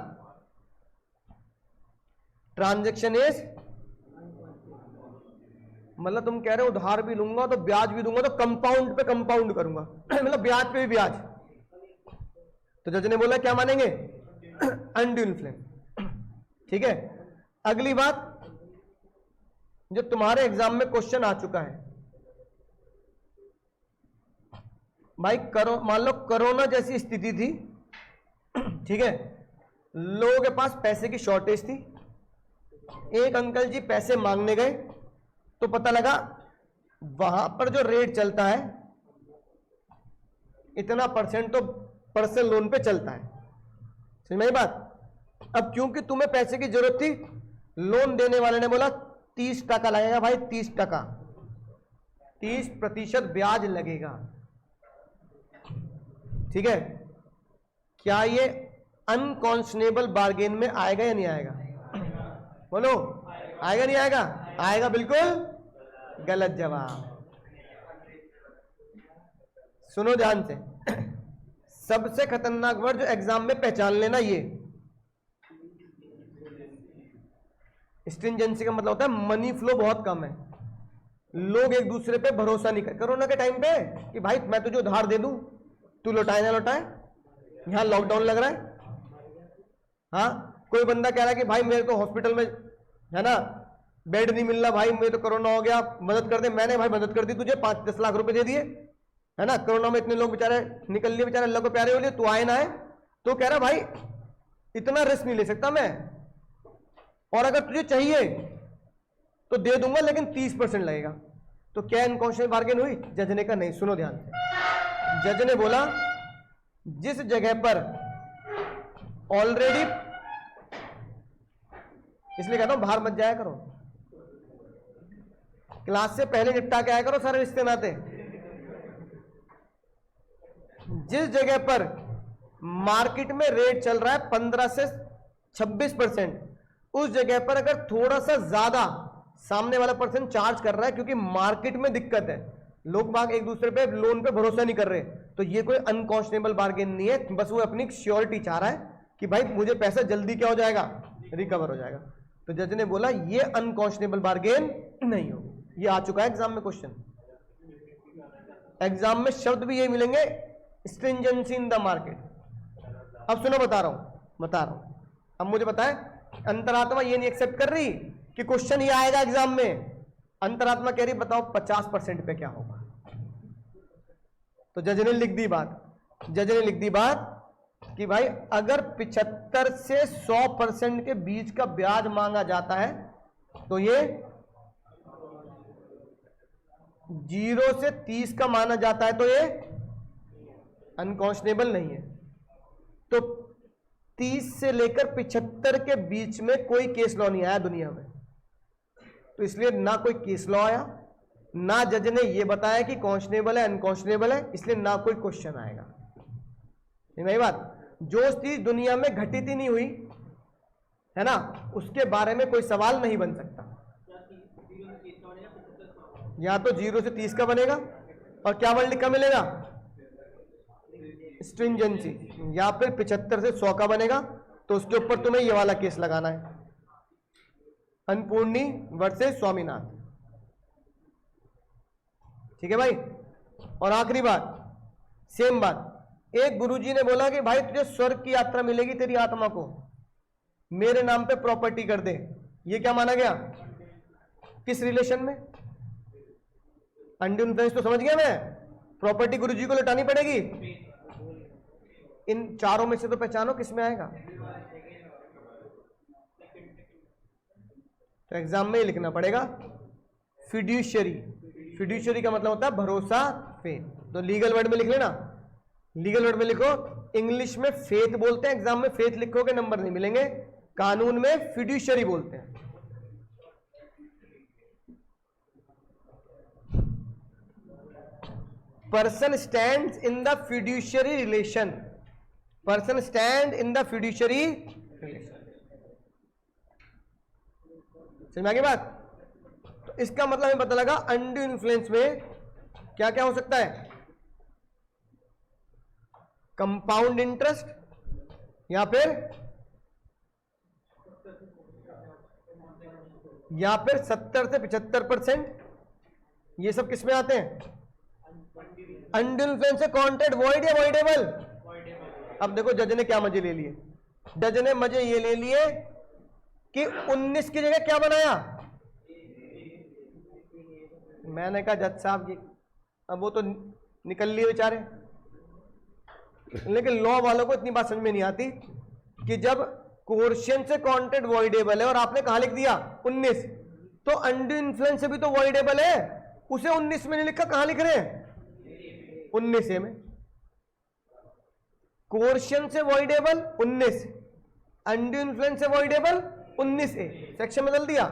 ट्रांजैक्शन इज, मतलब तुम कह रहे हो उधार भी लूंगा तो ब्याज भी दूंगा तो कंपाउंड पे कंपाउंड करूंगा, मतलब ब्याज पे भी ब्याज। तो जज ने बोला क्या मानेंगे? Undue influence. ठीक है। अगली बात, जो तुम्हारे एग्जाम में क्वेश्चन आ चुका है भाई, मान लो कोरोना जैसी स्थिति थी, ठीक है, लोगों के पास पैसे की शॉर्टेज थी, एक अंकल जी पैसे मांगने गए तो पता लगा वहां पर जो रेट चलता है इतना % तो पर्सनल लोन पे चलता है। समझ में आई बात? अब क्योंकि तुम्हें पैसे की जरूरत थी, लोन देने वाले ने बोला 30% लगेगा भाई, 30%, 30% ब्याज लगेगा। ठीक है। क्या ये अनकॉन्शनेबल बार्गेन में आएगा या नहीं आएगा? बोलो, आएगा नहीं आएगा? आएगा, बिल्कुल गलत जवाब। सुनो ध्यान से, सबसे खतरनाक वर्ड जो एग्जाम में पहचान लेना, ये स्ट्रिंजेंसी का मतलब होता है मनी फ्लो बहुत कम है, लोग एक दूसरे पे भरोसा नहीं कर। कोरोना के टाइम पे कि भाई मैं तुझे उधार दे दूं, तू लौटाए ना लौटाए, यहां लॉकडाउन लग रहा है। हाँ, कोई बंदा कह रहा है कि भाई मेरे को हॉस्पिटल में, है ना, बेड नहीं मिल रहा भाई, मुझे तो कोरोना हो गया, मदद कर दे। मैंने भाई मदद कर दी तुझे, 5-10 लाख रुपए दे दिए, है ना। कोरोना में इतने लोग बेचारे निकल लिए, बेचारे अल्लाह को प्यारे हो लिए, तू आए ना आए। तो कह रहा भाई इतना रिस्क नहीं ले सकता मैं, और अगर तुझे चाहिए तो दे दूंगा, लेकिन 30% लगेगा। तो क्या अनकॉन्शियस बार्गेन हुई? जज ने कहा नहीं। सुनो ध्यान से, जज ने बोला जिस जगह पर ऑलरेडी, इसलिए कहता हूं बाहर मत जाया करो, क्लास से पहले निपटा के आया करो सारे रिश्ते नाते। जिस जगह पर मार्केट में रेट चल रहा है 15 से 26%, उस जगह पर अगर थोड़ा सा ज्यादा सामने वाला पर्सन चार्ज कर रहा है, क्योंकि मार्केट में दिक्कत है, लोग बाग एक दूसरे पे लोन पे भरोसा नहीं कर रहे, तो ये कोई अनकॉन्शनेबल बार्गेन नहीं है, बस वो अपनी श्योरिटी चाह रहा है कि भाई मुझे पैसा जल्दी क्या हो जाएगा, रिकवर हो जाएगा। तो जज ने बोला ये अनकॉन्शनेबल बार्गेन नहीं होगी। ये आ चुका है एग्जाम में क्वेश्चन, एग्जाम में शब्द भी ये मिलेंगे, स्ट्रिंजेंसी इन द मार्केट। अब सुनो, बता रहा हूं। अब मुझे बताएं, अंतरात्मा ये नहीं एक्सेप्ट कर रही कि क्वेश्चन ये आएगा एग्जाम में, अंतरात्मा कह रही बताओ 50% पे क्या होगा। तो जज ने लिख दी बात कि भाई अगर 75 से 100% के बीच का ब्याज मांगा जाता है तो ये 0 से 30 का माना जाता है, तो ये अनकॉन्शनेबल नहीं है। तो 30 से लेकर 75 के बीच में कोई केस लॉ नहीं आया दुनिया में, तो इसलिए ना कोई केस लॉ आया, ना जज ने यह बताया कि कॉन्शनेबल है अनकॉन्शनेबल है, इसलिए ना कोई क्वेश्चन आएगा। नहीं बात, जो चीज दुनिया में घटित ही नहीं हुई है ना, उसके बारे में कोई सवाल नहीं बन सकता। या तो 0 से 30 का बनेगा, और क्या वर्ड लिखा मिलेगा, स्ट्रिंजेंसी, या फिर 75 से 100 का बनेगा, तो उसके ऊपर तुम्हें ये वाला केस लगाना है, अन्नपूर्णी वर्सेस स्वामीनाथ। ठीक है भाई। और आखिरी बात, सेम बात, एक गुरुजी ने बोला कि भाई तुझे स्वर्ग की यात्रा मिलेगी तेरी आत्मा को, मेरे नाम पे प्रॉपर्टी कर दे। ये क्या माना गया, किस रिलेशन में, अनड्यू इन्फ्लुएंस तो समझ गया मैं, प्रॉपर्टी गुरुजी को लौटानी पड़ेगी। इन चारों में से तो पहचानो किस में आएगा। तो एग्जाम में ही लिखना पड़ेगा फिड्यूशियरी। फिड्यूशियरी का मतलब होता है भरोसा, फेथ। तो लीगल वर्ड में लिख लेना, लीगल वर्ड में लिखो, इंग्लिश में फेथ बोलते हैं, एग्जाम में फेथ लिखोगे नंबर नहीं मिलेंगे, कानून में फिड्यूशियरी बोलते हैं। Person stands in the fiduciary relation, person stand in the fiduciary relation. समझ में आ गई बात। तो इसका मतलब हमें पता लगा अनड्यू इन्फ्लुएंस में क्या क्या हो सकता है, कंपाउंड इंटरेस्ट, या फिर 70 से 75%, ये सब किस में आते हैं, अनड्यू इन्फ्लुएंस से कॉन्ट्रैक्ट वॉइड या वॉइडेबल। अब देखो जज ने क्या मजे ले लिए, जज ने मजे ये ले लिए कि 19 की जगह क्या बनाया, मैंने कहा जज साहब जी अब वो तो निकल लिए बेचारे, लेकिन लॉ वालों को इतनी बात समझ में नहीं आती कि जब कोर्शन से कॉन्ट्रैक्ट वॉइडेबल है और आपने कहा लिख दिया 19, तो अनड्यू इन्फ्लुएंस से भी तो वॉइडेबल है, उसे 19 में नहीं लिखा, कहां लिख रहे हैं, 19 में। कोर्शन से वॉइडेबल 19, अनड्यू इन्फ्लुएंस से वॉइडेबल 19A, सेक्शन बदल दिया।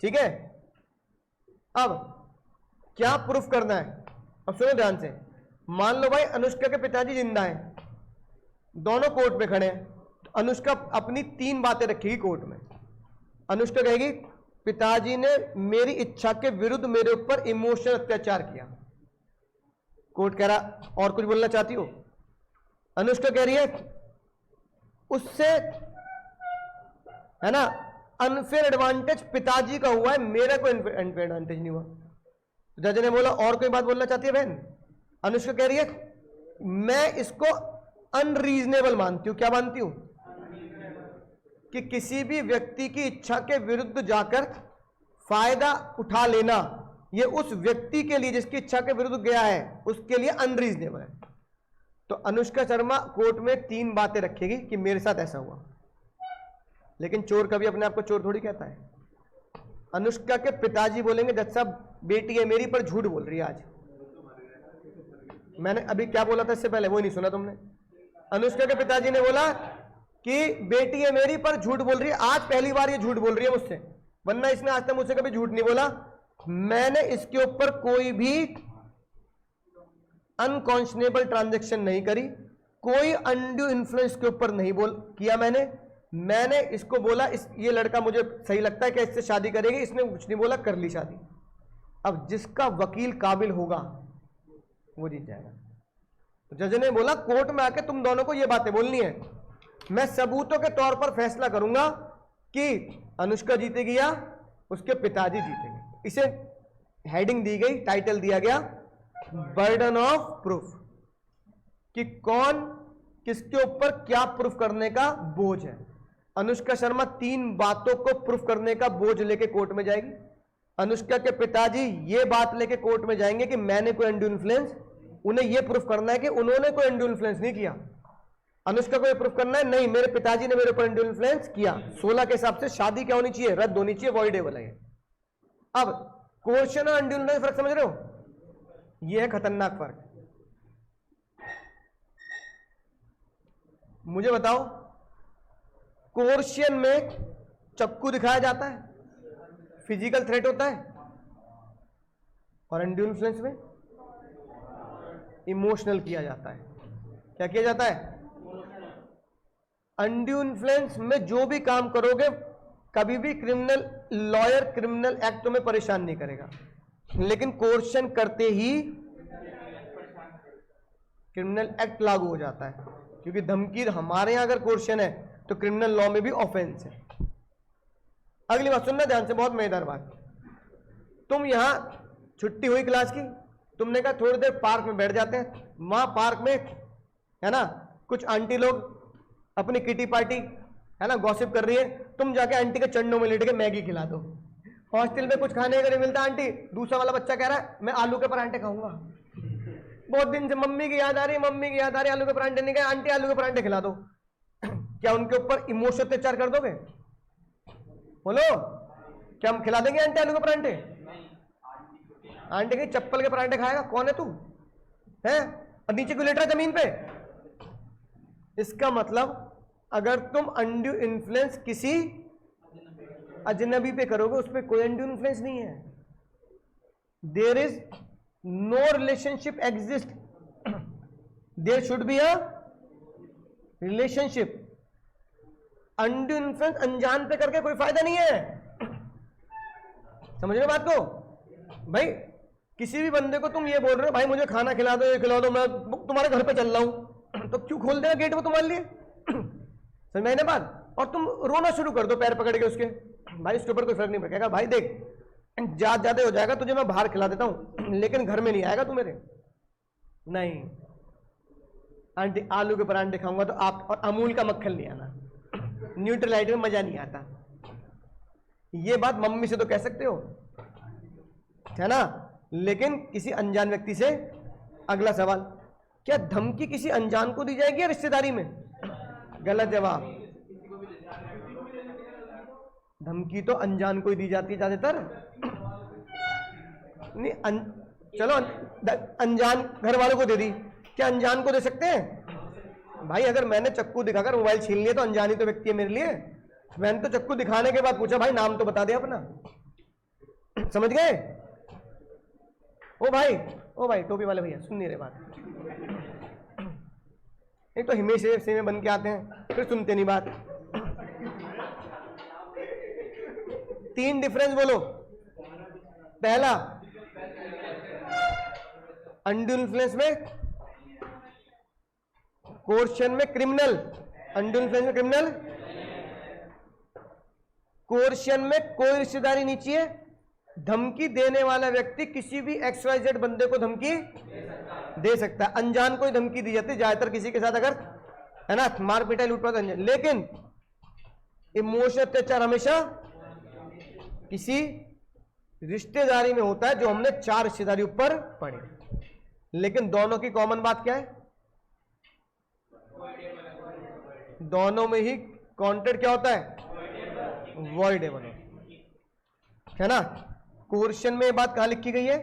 ठीक है। अब क्या प्रूफ करना है, अब सुनो ध्यान से। मान लो भाई अनुष्का के पिताजी जिंदा हैं, दोनों कोर्ट में खड़े हैं, तो अनुष्का अपनी 3 बातें रखेगी कोर्ट में। अनुष्का कहेगी पिताजी ने मेरी इच्छा के विरुद्ध मेरे ऊपर इमोशनल अत्याचार किया। कोर्ट कह रहा और कुछ बोलना चाहती हो, अनुष्का कह रही है उससे है ना अनफेयर एडवांटेज पिताजी का हुआ है, मेरा कोई अनफेयर एडवांटेज नहीं हुआ। जज ने बोला और कोई बात बोलना चाहती है बहन। अनुष्का कह रही है मैं इसको अनरीजनेबल मानती हूं। क्या मानती हूं, कि किसी भी व्यक्ति की इच्छा के विरुद्ध जाकर फायदा उठा लेना, ये उस व्यक्ति के लिए जिसकी इच्छा के विरुद्ध गया है उसके लिए अनरीजनेबल है। तो अनुष्का शर्मा कोर्ट में 3 बातें रखेगी कि मेरे साथ ऐसा हुआ, लेकिन चोर कभी अपने आप को चोर थोड़ी कहता है। अनुष्का के पिताजी बोलेंगे जज साहब बेटी है मेरी पर झूठ बोल रही है आज। मैंने अभी क्या बोला था इससे पहले, वो नहीं सुना तुमने। अनुष्का के पिताजी ने बोला कि बेटी है मेरी पर झूठ बोल रही है, आज पहली बार ये झूठ बोल रही है मुझसे, वरना इसने आज तक मुझसे कभी झूठ नहीं बोला। मैंने इसके ऊपर कोई भी अनकॉन्शनेबल ट्रांजैक्शन नहीं करी, कोई अनड्यू इन्फ्लुएंस के ऊपर नहीं बोल किया मैंने, मैंने इसको बोला ये लड़का मुझे सही लगता है कि इससे शादी करेगी, इसने कुछ नहीं बोला, कर ली शादी। अब जिसका वकील काबिल होगा वो जीत जाएगा। तो जज ने बोला कोर्ट में आके तुम दोनों को ये बातें बोलनी है, मैं सबूतों के तौर पर फैसला करूंगा कि अनुष्का जीतेगी या उसके पिताजी जीतेंगे। इसे हेडिंग दी गई, टाइटल दिया गया बर्डन ऑफ प्रूफ, कि कौन किसके ऊपर क्या प्रूफ करने का बोझ है। अनुष्का शर्मा 3 बातों को प्रूफ करने का बोझ लेके कोर्ट में जाएगी। अनुष्का के पिताजी ये बात लेके कोर्ट में जाएंगे कि मैंने कोई अनड्यू इन्फ्लुएंस, उन्हें ये प्रूफ करना है कि उन्होंने कोई अनड्यू इन्फ्लुएंस नहीं किया। अनुष्का को ये प्रूफ करना है नहीं, मेरे पिताजी ने मेरे ऊपर अनड्यू इन्फ्लुएंस किया। 16 के हिसाब से शादी क्या होनी चाहिए, रद्द होनी चाहिए, वॉइडेबल है। अब कोर्शन और अनड्यू इन्फ्लुएंस फर्क समझ रहे हो, ये है खतरनाक फर्क। मुझे बताओ, कोर्शियन में चक्कू दिखाया जाता है, फिजिकल थ्रेट होता है, और अनड्यू इन्फ्लुएंस में इमोशनल किया जाता है। क्या किया जाता है? अनड्यू इन्फ्लुएंस में जो भी काम करोगे कभी भी क्रिमिनल लॉयर क्रिमिनल एक्ट में परेशान नहीं करेगा, लेकिन कोर्शन करते ही क्रिमिनल एक्ट लागू हो जाता है, क्योंकि धमकी हमारे यहां अगर कोर्शन है तो क्रिमिनल लॉ में भी ऑफेंस है। अगली बात सुनना ध्यान से, बहुत मजेदार बात। तुम यहां छुट्टी हुई क्लास की, तुमने कहा थोड़ी देर पार्क में बैठ जाते हैं। वहां पार्क में है ना कुछ आंटी लोग अपनी किटी पार्टी है ना गॉसिप कर रही है, तुम जाके आंटी के चरणों में लेट के मैगी खिला दो। हॉस्टल में कुछ खाने का नहीं मिलता, आंटी दूसरा वाला बच्चा कह रहा है मैं आलू के परांठे खाऊंगा, बहुत दिन से मम्मी की याद आ रही है, मम्मी की याद आ रही है, आलू के परांठे नहीं खाए, आंटी आलू के परांठे खिला दो। क्या उनके ऊपर इमोशनल अत्याचार कर दोगे? बोलो, क्या हम खिला देंगे आंटी आलू के परांठे? आंटी की चप्पल के परांठे खाएगा? कौन है तू है? और नीचे क्यों लेट रहा जमीन पे? इसका मतलब अगर तुम अनड्यू इन्फ्लुएंस किसी अजनबी पे करोगे, उस पर कोई अनड्यू इन्फ्लुएंस नहीं है। There is no relationship exist, there should be a relationship. Undue influence अनजान पे करके कोई फायदा नहीं है। समझ रहे बात को? भाई किसी भी बंदे को तुम ये बोल रहे हो भाई मुझे खाना खिला दो, ये खिला दो, मैं तुम्हारे घर पे चल रहा हूं, तो क्यों खोल देगा गेट वो तुम्हारे लिए? समझ में आई ना बात? और तुम रोना शुरू कर दो पैर पकड़ के उसके, भाई उसके ऊपर कोई फर्क नहीं पड़ेगा, भाई देख ज्यादा हो जाएगा तुझे मैं बाहर खिला देता हूं, लेकिन घर में नहीं आएगा तू मेरे। नहीं, आंटी आलू के परांठे खाऊंगा तो आप, और अमूल का मक्खन नहीं आना, न्यूट्रलाइट में मजा नहीं आता। ये बात मम्मी से तो कह सकते हो है ना, लेकिन किसी अनजान व्यक्ति से। अगला सवाल, क्या धमकी किसी अनजान को दी जाएगी या रिश्तेदारी में? गलत जवाब। धमकी तो अनजान को ही दी जाती है ज्यादातर। नहीं चलो अनजान घर वालों को दे दी, क्या अनजान को दे सकते हैं? भाई अगर मैंने चक्कू दिखाकर मोबाइल छीन लिया तो अनजानी तो व्यक्ति है मेरे लिए। मैंने तो चक्कू दिखाने के बाद पूछा भाई नाम तो बता दे अपना। समझ गए? ओ भाई टोपी वाले भैया सुन नहीं रहे बात। एक तो हिमेश से में बन के आते हैं फिर सुनते नहीं बात। 3 डिफरेंस बोलो। पहला, अनड्यू इन्फ्लुएंस में कोर्शन में क्रिमिनल, अनड्यू इन्फ्लुएंस में क्रिमिनल। कोर्शन में कोई रिश्तेदारी नहीं चाहिए। धमकी देने वाला व्यक्ति किसी भी XYZ बंदे को धमकी दे सकता है। अनजान को ही धमकी दी जाती है ज्यादातर, किसी के साथ अगर है ना मार पिटाई लूटपाट अनजान। लेकिन इमोशनल अत्याचार हमेशा किसी रिश्तेदारी में होता है, जो हमने 4 रिश्तेदारी ऊपर पढ़े। लेकिन दोनों की कॉमन बात क्या है? दोनों में ही कॉन्टेक्ट क्या होता है? वॉइडेबल है ना। कोर्शन में ये बात कहां लिखी गई है?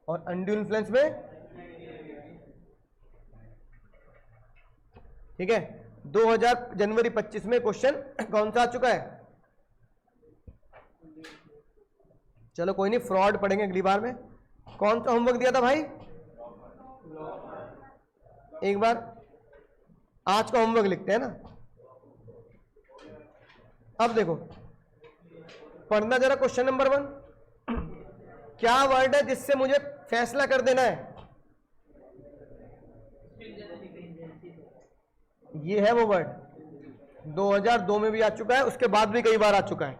और अनड्यू इन्फ्लुएंस में, ठीक है। 2000 जनवरी 25 में क्वेश्चन कौन सा आ चुका है? चलो कोई नहीं, फ्रॉड पढ़ेंगे अगली बार में। कौन सा होमवर्क दिया था भाई? एक बार आज का होमवर्क लिखते हैं ना। अब देखो पढ़ना जरा क्वेश्चन नंबर 1। क्या वर्ड है जिससे मुझे फैसला कर देना है? ये है वो वर्ड, 2002 में भी आ चुका है, उसके बाद भी कई बार आ चुका है।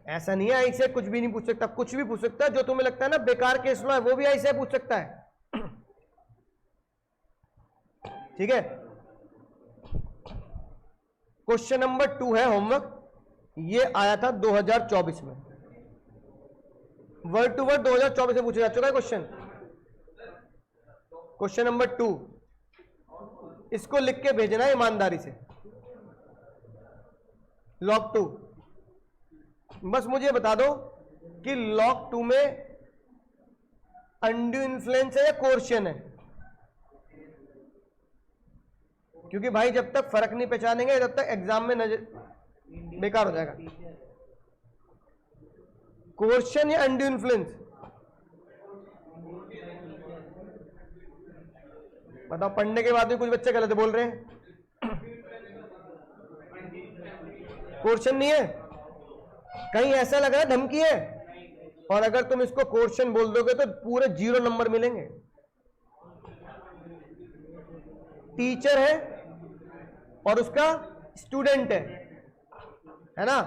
ऐसा नहीं है ऐसे कुछ भी नहीं पूछ सकता, कुछ भी पूछ सकता है। जो तुम्हें लगता है ना बेकार केस लॉ है, वो भी ऐसे पूछ सकता है। ठीक है, क्वेश्चन नंबर 2 है होमवर्क, ये आया था 2024 में, वर्ड टू वर्ड 2024 में पूछा जा चुका है क्वेश्चन। क्वेश्चन नंबर 2, इसको लिख के भेजना है ईमानदारी से। लॉग 2, बस मुझे बता दो कि लॉग 2 में अनड्यू इन्फ्लुएंस है या कोर्शन है, क्योंकि भाई जब तक फर्क नहीं पहचानेंगे तब तक एग्जाम में नजर बेकार हो जाएगा। कोर्शन या अनड्यू इन्फ्लुएंस, बताओ। पढ़ने के बाद भी कुछ बच्चे गलत बोल रहे हैं। कोर्शन नहीं है, कहीं ऐसा लग रहा है धमकी है, और अगर तुम इसको कोर्शन बोल दोगे तो पूरे 0 नंबर मिलेंगे। टीचर है और उसका स्टूडेंट है ना,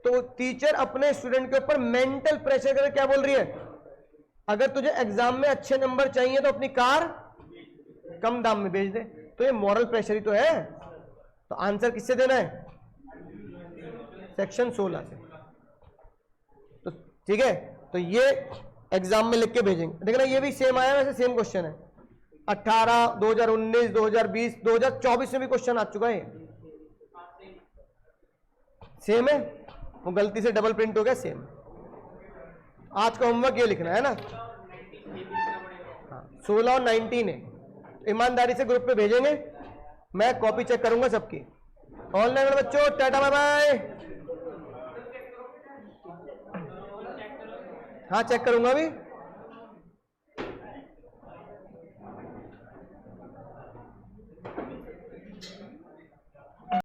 तो टीचर अपने स्टूडेंट के ऊपर मेंटल प्रेशर करके क्या बोल रही है, अगर तुझे एग्जाम में अच्छे नंबर चाहिए तो अपनी कार कम दाम में बेच दे। तो ये मॉरल प्रेशर ही तो है। तो आंसर किससे देना है? सेक्शन 16 से। तो ठीक है, तो ये एग्जाम में लिख के भेजेंगे। देखना ये भी सेम आया, वैसे सेम क्वेश्चन है। 18, 2019, 2020, 2024 में भी क्वेश्चन आ चुका है, सेम है। वो गलती से डबल प्रिंट हो गया, सेम। आज का होमवर्क ये लिखना है ना, हाँ 16 और 19 है। ईमानदारी से ग्रुप पे भेजेंगे, मैं कॉपी चेक करूंगा सबकी। ऑनलाइन वाले बच्चों टाटा बाय बाय। हाँ चेक करूंगा अभी।